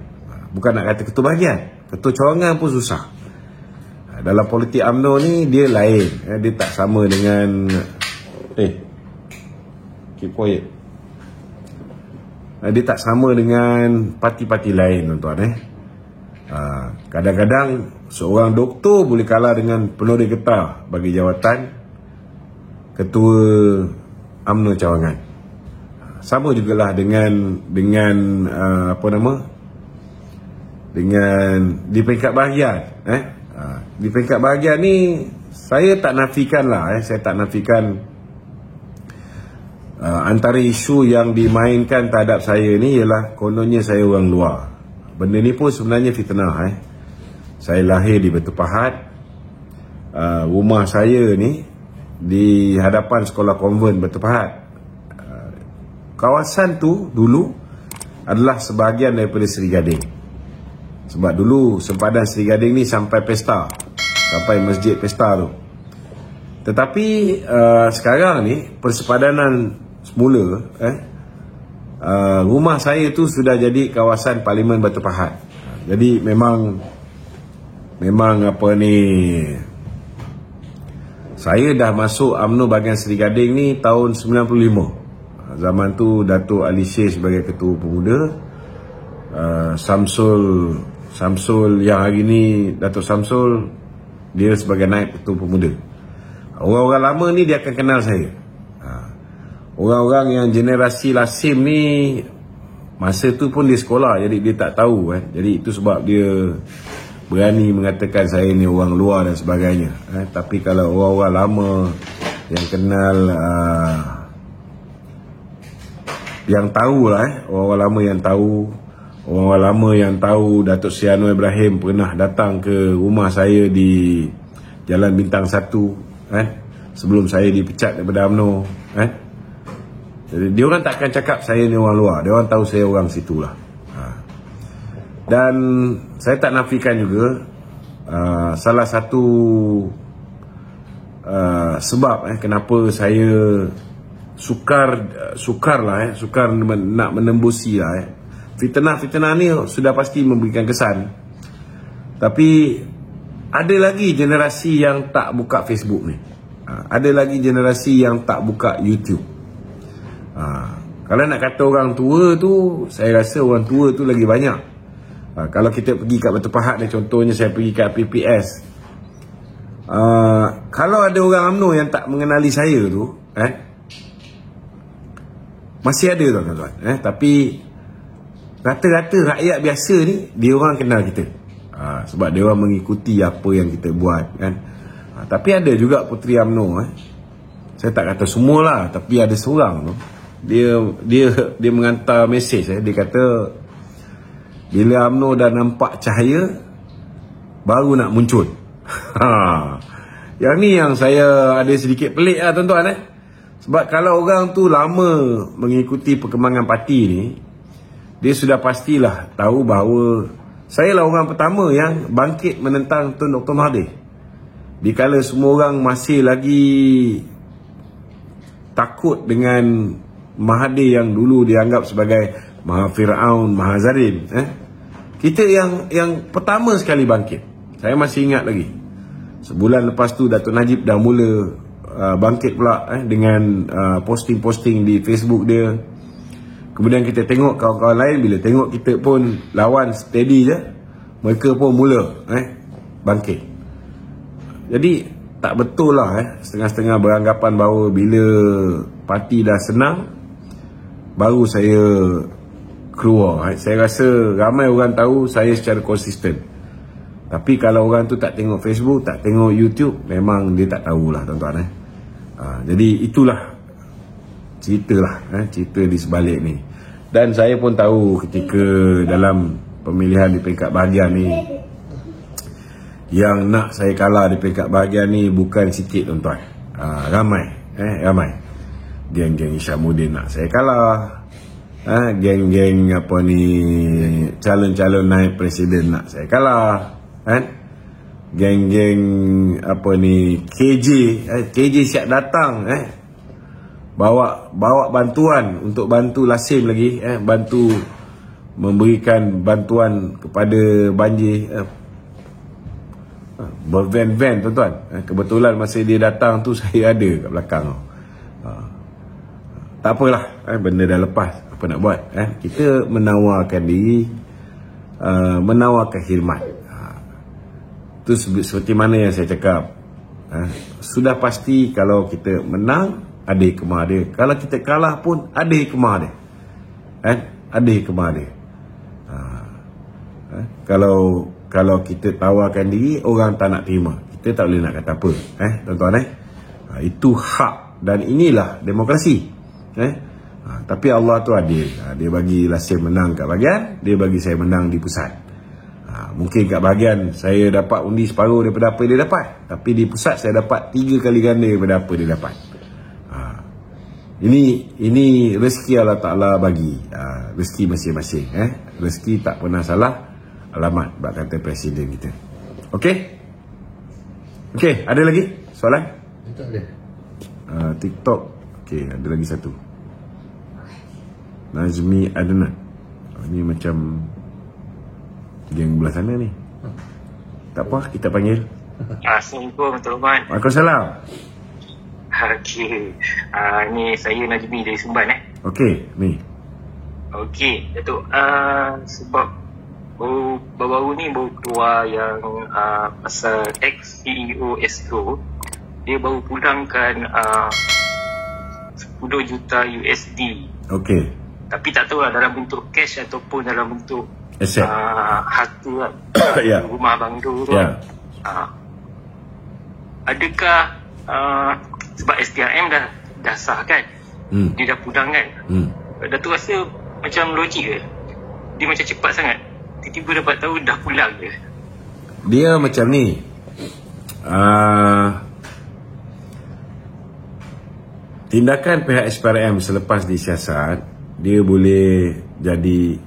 Bukan nak kata ketua bahagian, ketua cawangan pun susah. Dalam politik UMNO ni dia lain. Dia tak sama dengan keep quiet. Dia tak sama dengan parti-parti lain, tuan-tuan. Kadang-kadang seorang doktor boleh kalah dengan penodai getah bagi jawatan ketua UMNO cawangan. Sama jugalah dengan dengan di peringkat bahagian. Di peringkat bahagian ni saya tak nafikan lah, saya tak nafikan antara isu yang dimainkan terhadap saya ni ialah kononnya saya orang luar. Benda ni pun sebenarnya fitnah. Saya lahir di Batu Pahat. Rumah saya ni di hadapan sekolah konvent Batu Pahat. Kawasan tu dulu adalah sebahagian daripada Seri Gading. Sebab dulu sempadan Seri Gading ni sampai pesta, sampai masjid pesta tu. Tetapi sekarang ni persepadanan semula, rumah saya tu sudah jadi kawasan Parlimen Batu Pahat. Jadi memang apa ni, saya dah masuk UMNO bahagian Seri Gading ni tahun 95. Zaman tu Datuk Ali Syekh sebagai ketua pemuda, Samsul yang hari ni Datuk Samsul, dia sebagai naib ketua pemuda. Orang-orang lama ni dia akan kenal saya. Orang-orang yang generasi Lasim ni masa tu pun dia sekolah, jadi dia tak tahu kan. Jadi itu sebab dia berani mengatakan saya ni orang luar dan sebagainya. Tapi kalau orang-orang lama yang kenal, yang tahulah, orang-orang lama yang tahu, orang-orang lama yang tahu Datuk Seri Anwar Ibrahim pernah datang ke rumah saya di Jalan Bintang 1 sebelum saya dipecat daripada UMNO. Jadi dia orang tak akan cakap saya ni orang luar, dia orang tahu saya orang situlah. Dan saya tak nafikan juga salah satu sebab kenapa saya sukar nak menembusi fitnah ni sudah pasti memberikan kesan. Tapi ada lagi generasi yang tak buka Facebook ni, ada lagi generasi yang tak buka YouTube. Kalau nak kata orang tua tu, saya rasa orang tua tu lagi banyak. Kalau kita pergi kat Batu Pahat ni, contohnya saya pergi kat PPS, kalau ada orang UMNO yang tak mengenali saya tu, masih ada tuan-tuan. Tapi rata-rata rakyat biasa ni, dia orang kenal kita. Sebab dia orang mengikuti apa yang kita buat kan. Tapi ada juga puteri UMNO, saya tak kata semualah, tapi ada seorang tu, dia menghantar mesej, dia kata bila UMNO dah nampak cahaya baru nak muncul. Yang ni yang saya ada sedikit pelik lah tuan-tuan. Sebab kalau orang tu lama mengikuti perkembangan parti ni, dia sudah pastilah tahu bahawa saya lah orang pertama yang bangkit menentang Tun Dr. Mahathir. Dikala semua orang masih lagi takut dengan Mahathir yang dulu dianggap sebagai Maha Fir'aun, Maha Zalim, kita yang pertama sekali bangkit. Saya masih ingat lagi, sebulan lepas tu Datuk Najib dah mula bangkit pula dengan posting-posting di Facebook dia. Kemudian kita tengok kawan-kawan lain, bila tengok kita pun lawan steady je, mereka pun mula bangkit. Jadi tak betul lah setengah-setengah beranggapan bahawa bila parti dah senang baru saya keluar. Saya rasa ramai orang tahu saya secara konsisten. Tapi kalau orang tu tak tengok Facebook, tak tengok YouTube, memang dia tak tahulah tuan-tuan. Jadi itulah cerita di sebalik ni. Dan saya pun tahu ketika dalam pemilihan di peringkat bahagian ni, yang nak saya kalah di peringkat bahagian ni bukan sikit tuan-tuan. Ramai geng-geng Isyamuddin nak saya kalah, geng-geng apa ni, calon-calon naib presiden nak saya kalah, geng-geng apa ni, KJ siap datang, bawa bantuan untuk bantu Lasim lagi, bantu memberikan bantuan kepada banjir, bervan-van tuan-tuan. Kebetulan masa dia datang tu saya ada kat belakang. Tak apalah, benda dah lepas, apa nak buat. Kita menawarkan diri, menawarkan khidmat. Itu seperti mana yang saya cakap, sudah pasti kalau kita menang ada hikmah dia, kalau kita kalah pun ada hikmah dia, ada hikmah dia. Kalau kita tawarkan diri, orang tak nak terima, kita tak boleh nak kata apa, tuan-tuan. Itu hak, dan inilah demokrasi. Tapi Allah tu adil. Dia bagi Lasim menang kat bahagian, dia bagi saya menang di pusat. Mungkin kat bahagian saya dapat undi separuh daripada apa dia dapat, tapi di pusat saya dapat 3 kali ganda daripada apa dia dapat. Ini rezeki Allah Ta'ala bagi, rezeki masing-masing. Rezeki tak pernah salah alamat, bak kata Presiden kita. Okey, ada lagi soalan? Tak ada. TikTok. Okey, ada lagi satu. Nazmi Adnan. Ini macam geng belah sana ni. Tak apa, kita panggil. Assalamualaikum, Tuan Rahman. Waalaikumsalam. Okey, ni saya Najmi dari Sumban. Okey, ni. Okey, Datuk, sebab baru-baru ni baru keluar yang pasal ex-CEO Astro, dia baru pulangkan 10 juta USD. Okey. Tapi tak tahu lah dalam bentuk cash ataupun dalam bentuk aset, harta lah. Ya. Rumah banglo tu. Ya. Adakah sebab STRM dah sah kan, dia dah pulang kan, Datuk rasa macam logik ke? Dia macam cepat sangat, tiba-tiba dapat tahu dah pulang je. Dia macam ni, tindakan pihak SPRM selepas disiasat, dia boleh jadi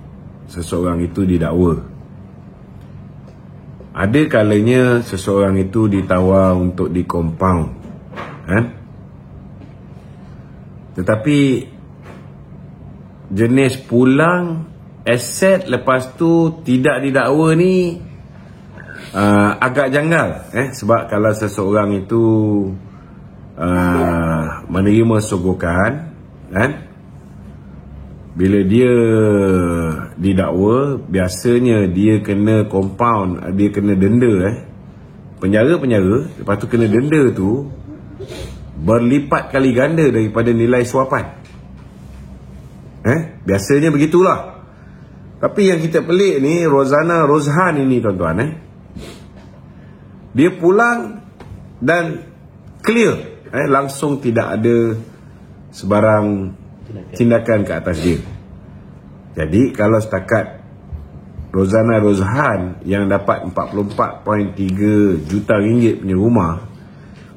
seseorang itu didakwa. Ada kalanya seseorang itu ditawar untuk di-compound, tetapi jenis pulang aset lepas tu tidak didakwa ni agak janggal, sebab kalau seseorang itu menerima sogokan, bila dia didakwa, biasanya dia kena compound, dia kena denda, penjara, lepas tu kena denda tu berlipat kali ganda daripada nilai suapan. Biasanya begitulah. Tapi yang kita pelik ni, Rozana Rozhan ini tuan-tuan, dia pulang dan clear, langsung tidak ada sebarang tindakan ke atas dia. Jadi kalau setakat Rozana Rozhan yang dapat 44.3 juta ringgit punya rumah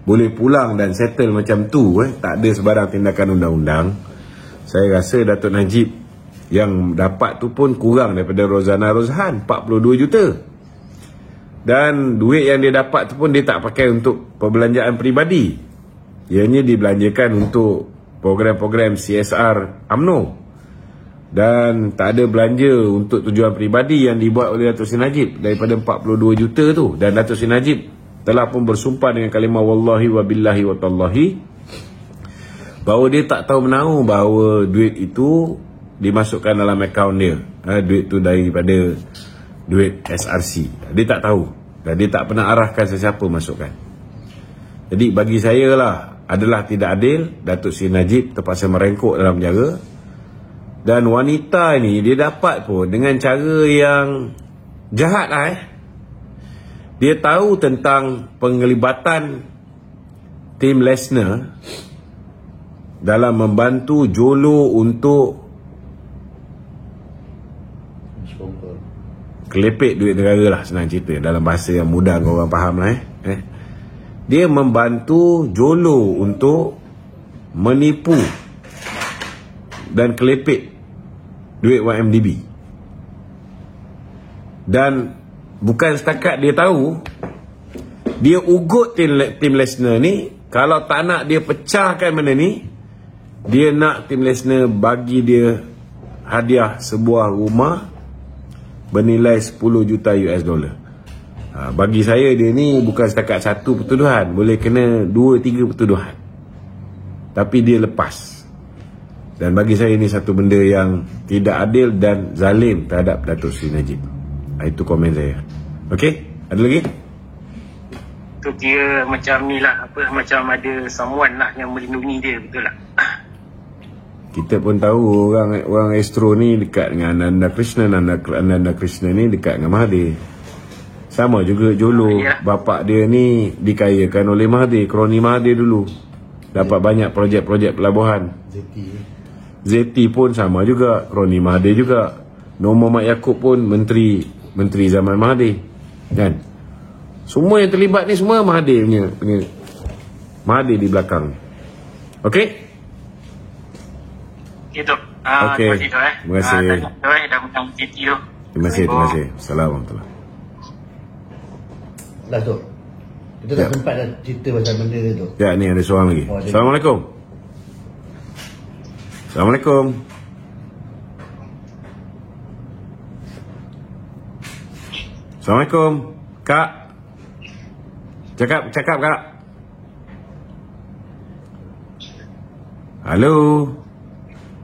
boleh pulang dan settle macam tu, tak ada sebarang tindakan undang-undang, saya rasa Datuk Najib yang dapat tu pun kurang daripada Rozana Rozhan, 42 juta. Dan duit yang dia dapat tu pun dia tak pakai untuk perbelanjaan peribadi, ianya dibelanjakan untuk program-program CSR UMNO, dan tak ada belanja untuk tujuan peribadi yang dibuat oleh Datuk Seri Najib daripada 42 juta tu. Dan Datuk Seri Najib telah pun bersumpah dengan kalimah wallahi wa billahi wa tallahi bahawa dia tak tahu menahu bahawa duit itu dimasukkan dalam akaun dia, duit tu daripada duit SRC. Dia tak tahu dan dia tak pernah arahkan sesiapa masukkan. Jadi bagi saya lah, adalah tidak adil Datuk Seri Najib terpaksa merengkuk dalam penjara. Dan wanita ni dia dapat pun dengan cara yang jahat lah. Dia tahu tentang penglibatan tim Lesnar dalam membantu Jolo untuk kelepek duit negara lah, senang cerita, dalam bahasa yang mudah korang faham lah. Dia membantu Jolo untuk menipu dan kelepek duit YMDB. Dan bukan setakat dia tahu, dia ugut tim Lesnar ni, kalau tak nak dia pecahkan benda ni, dia nak tim Lesnar bagi dia hadiah sebuah rumah bernilai 10 juta US dollar. Bagi saya dia ni bukan setakat satu pertuduhan, boleh kena 2-3 pertuduhan, tapi dia lepas. Dan bagi saya ini satu benda yang tidak adil dan zalim terhadap Datuk Seri Najib. Itu komen saya. Okey, ada lagi? Tu kira macam ni lah, macam ada someone lah yang melindungi dia, betul tak? Kita pun tahu orang Astro ni dekat dengan Ananda Krishna. Ananda Krishna ni dekat dengan Mahathir. Sama juga Jolo, bapak dia ni dikayakan oleh Mahathir, kroni Mahathir dulu. Dapat banyak projek-projek pelabuhan. Zeti pun sama juga, kroni Mahathir juga. Nur Muhammad Yaakob pun menteri Menteri zaman Mahathir, kan? Semua yang terlibat ni semua Mahathir punya Mahathir di belakang. Okey? Itu. Okey. Terima kasih. Dah menang JT tu. Terima kasih. Assalamualaikum. Lah tu. Kita tak sempat dah cerita pasal benda tu. Ya, ni ada seorang lagi. Assalamualaikum. Assalamualaikum. Assalamualaikum. Kak. Cakap Kak. Halo.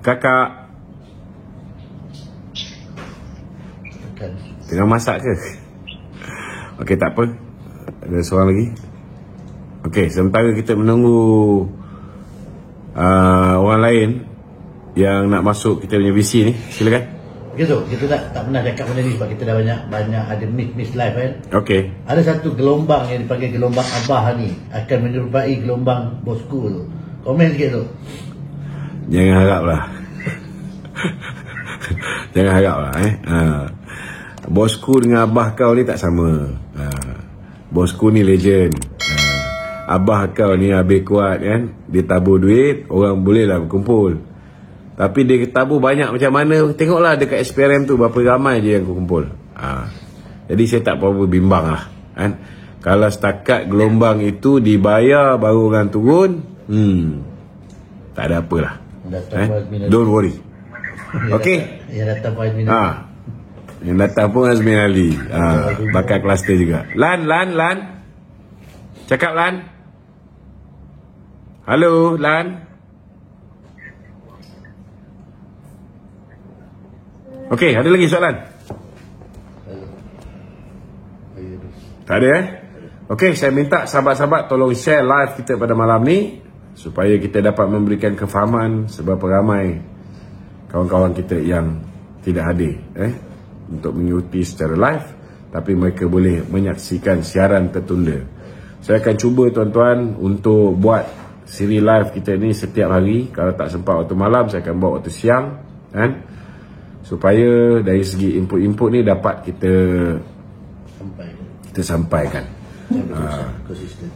Kakak. Tengah masak ke? Okey, tak apa. Ada seorang lagi. Okey, sementara kita menunggu orang lain yang nak masuk kita punya VC ni, silakan. Okey, so kita tak pernah cakap benda ni sebab kita dah banyak ada miss live kan. Okey. Ada satu gelombang yang dipanggil gelombang Abah ni akan menyerupai gelombang bosku tu. Komen sikit tu. Jangan harap lah. Jangan harap lah bosku dengan abah kau ni tak sama. Bosku ni legend. Abah kau ni habis kuat kan, dia tabur duit, orang boleh lah berkumpul. Tapi dia tabur banyak macam mana, tengoklah dekat SPRM tu berapa ramai je yang kumpul. Jadi saya tak apa-apa bimbang lah kan. Kalau setakat gelombang itu dibayar baru orang turun, tak ada apalah. Don't worry. Okey. Yang datang Azmin Ali. Yang datang pun Azmin Ali. Bakal kluster juga. Lan. Cakap Lan. Halo Lan. Okey, ada lagi soalan? Tak ada Okey, saya minta sahabat-sahabat tolong share live kita pada malam ni supaya kita dapat memberikan kefahaman seberapa ramai kawan-kawan kita yang tidak hadir untuk mengikuti secara live, tapi mereka boleh menyaksikan siaran tertunda. Saya akan cuba tuan-tuan untuk buat siri live kita ni setiap hari. Kalau tak sempat waktu malam, saya akan buat waktu siang kan, supaya dari segi input-input ni dapat kita sampaikan.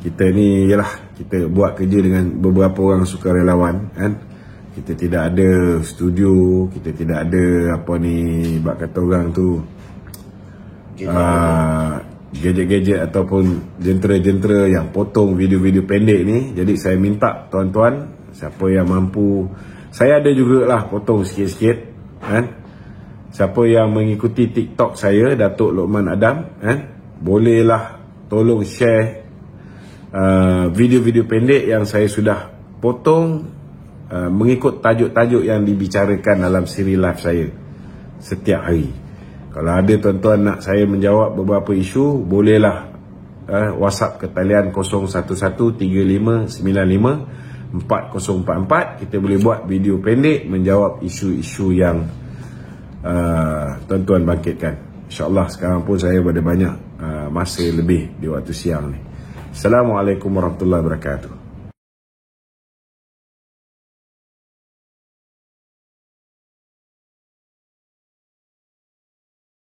Kita ni ialah kita buat kerja dengan beberapa orang sukarelawan kan. Kita tidak ada studio, kita tidak ada apa ni bak kata orang tu gadget-gadget ataupun jentera-jentera yang potong video-video pendek ni. Jadi saya minta tuan-tuan, siapa yang mampu, saya ada jugalah potong sikit-sikit kan. Siapa yang mengikuti TikTok saya, Datuk Lokman Adam kan, bolehlah tolong share video-video pendek yang saya sudah potong mengikut tajuk-tajuk yang dibicarakan dalam siri live saya setiap hari. Kalau ada tuan-tuan nak saya menjawab beberapa isu, bolehlah WhatsApp ke talian 0113595444. Kita boleh buat video pendek menjawab isu-isu yang tuan-tuan bangkitkan. InsyaAllah sekarang pun saya ada banyak masa lebih di waktu siang ni. Assalamualaikum warahmatullahi wabarakatuh.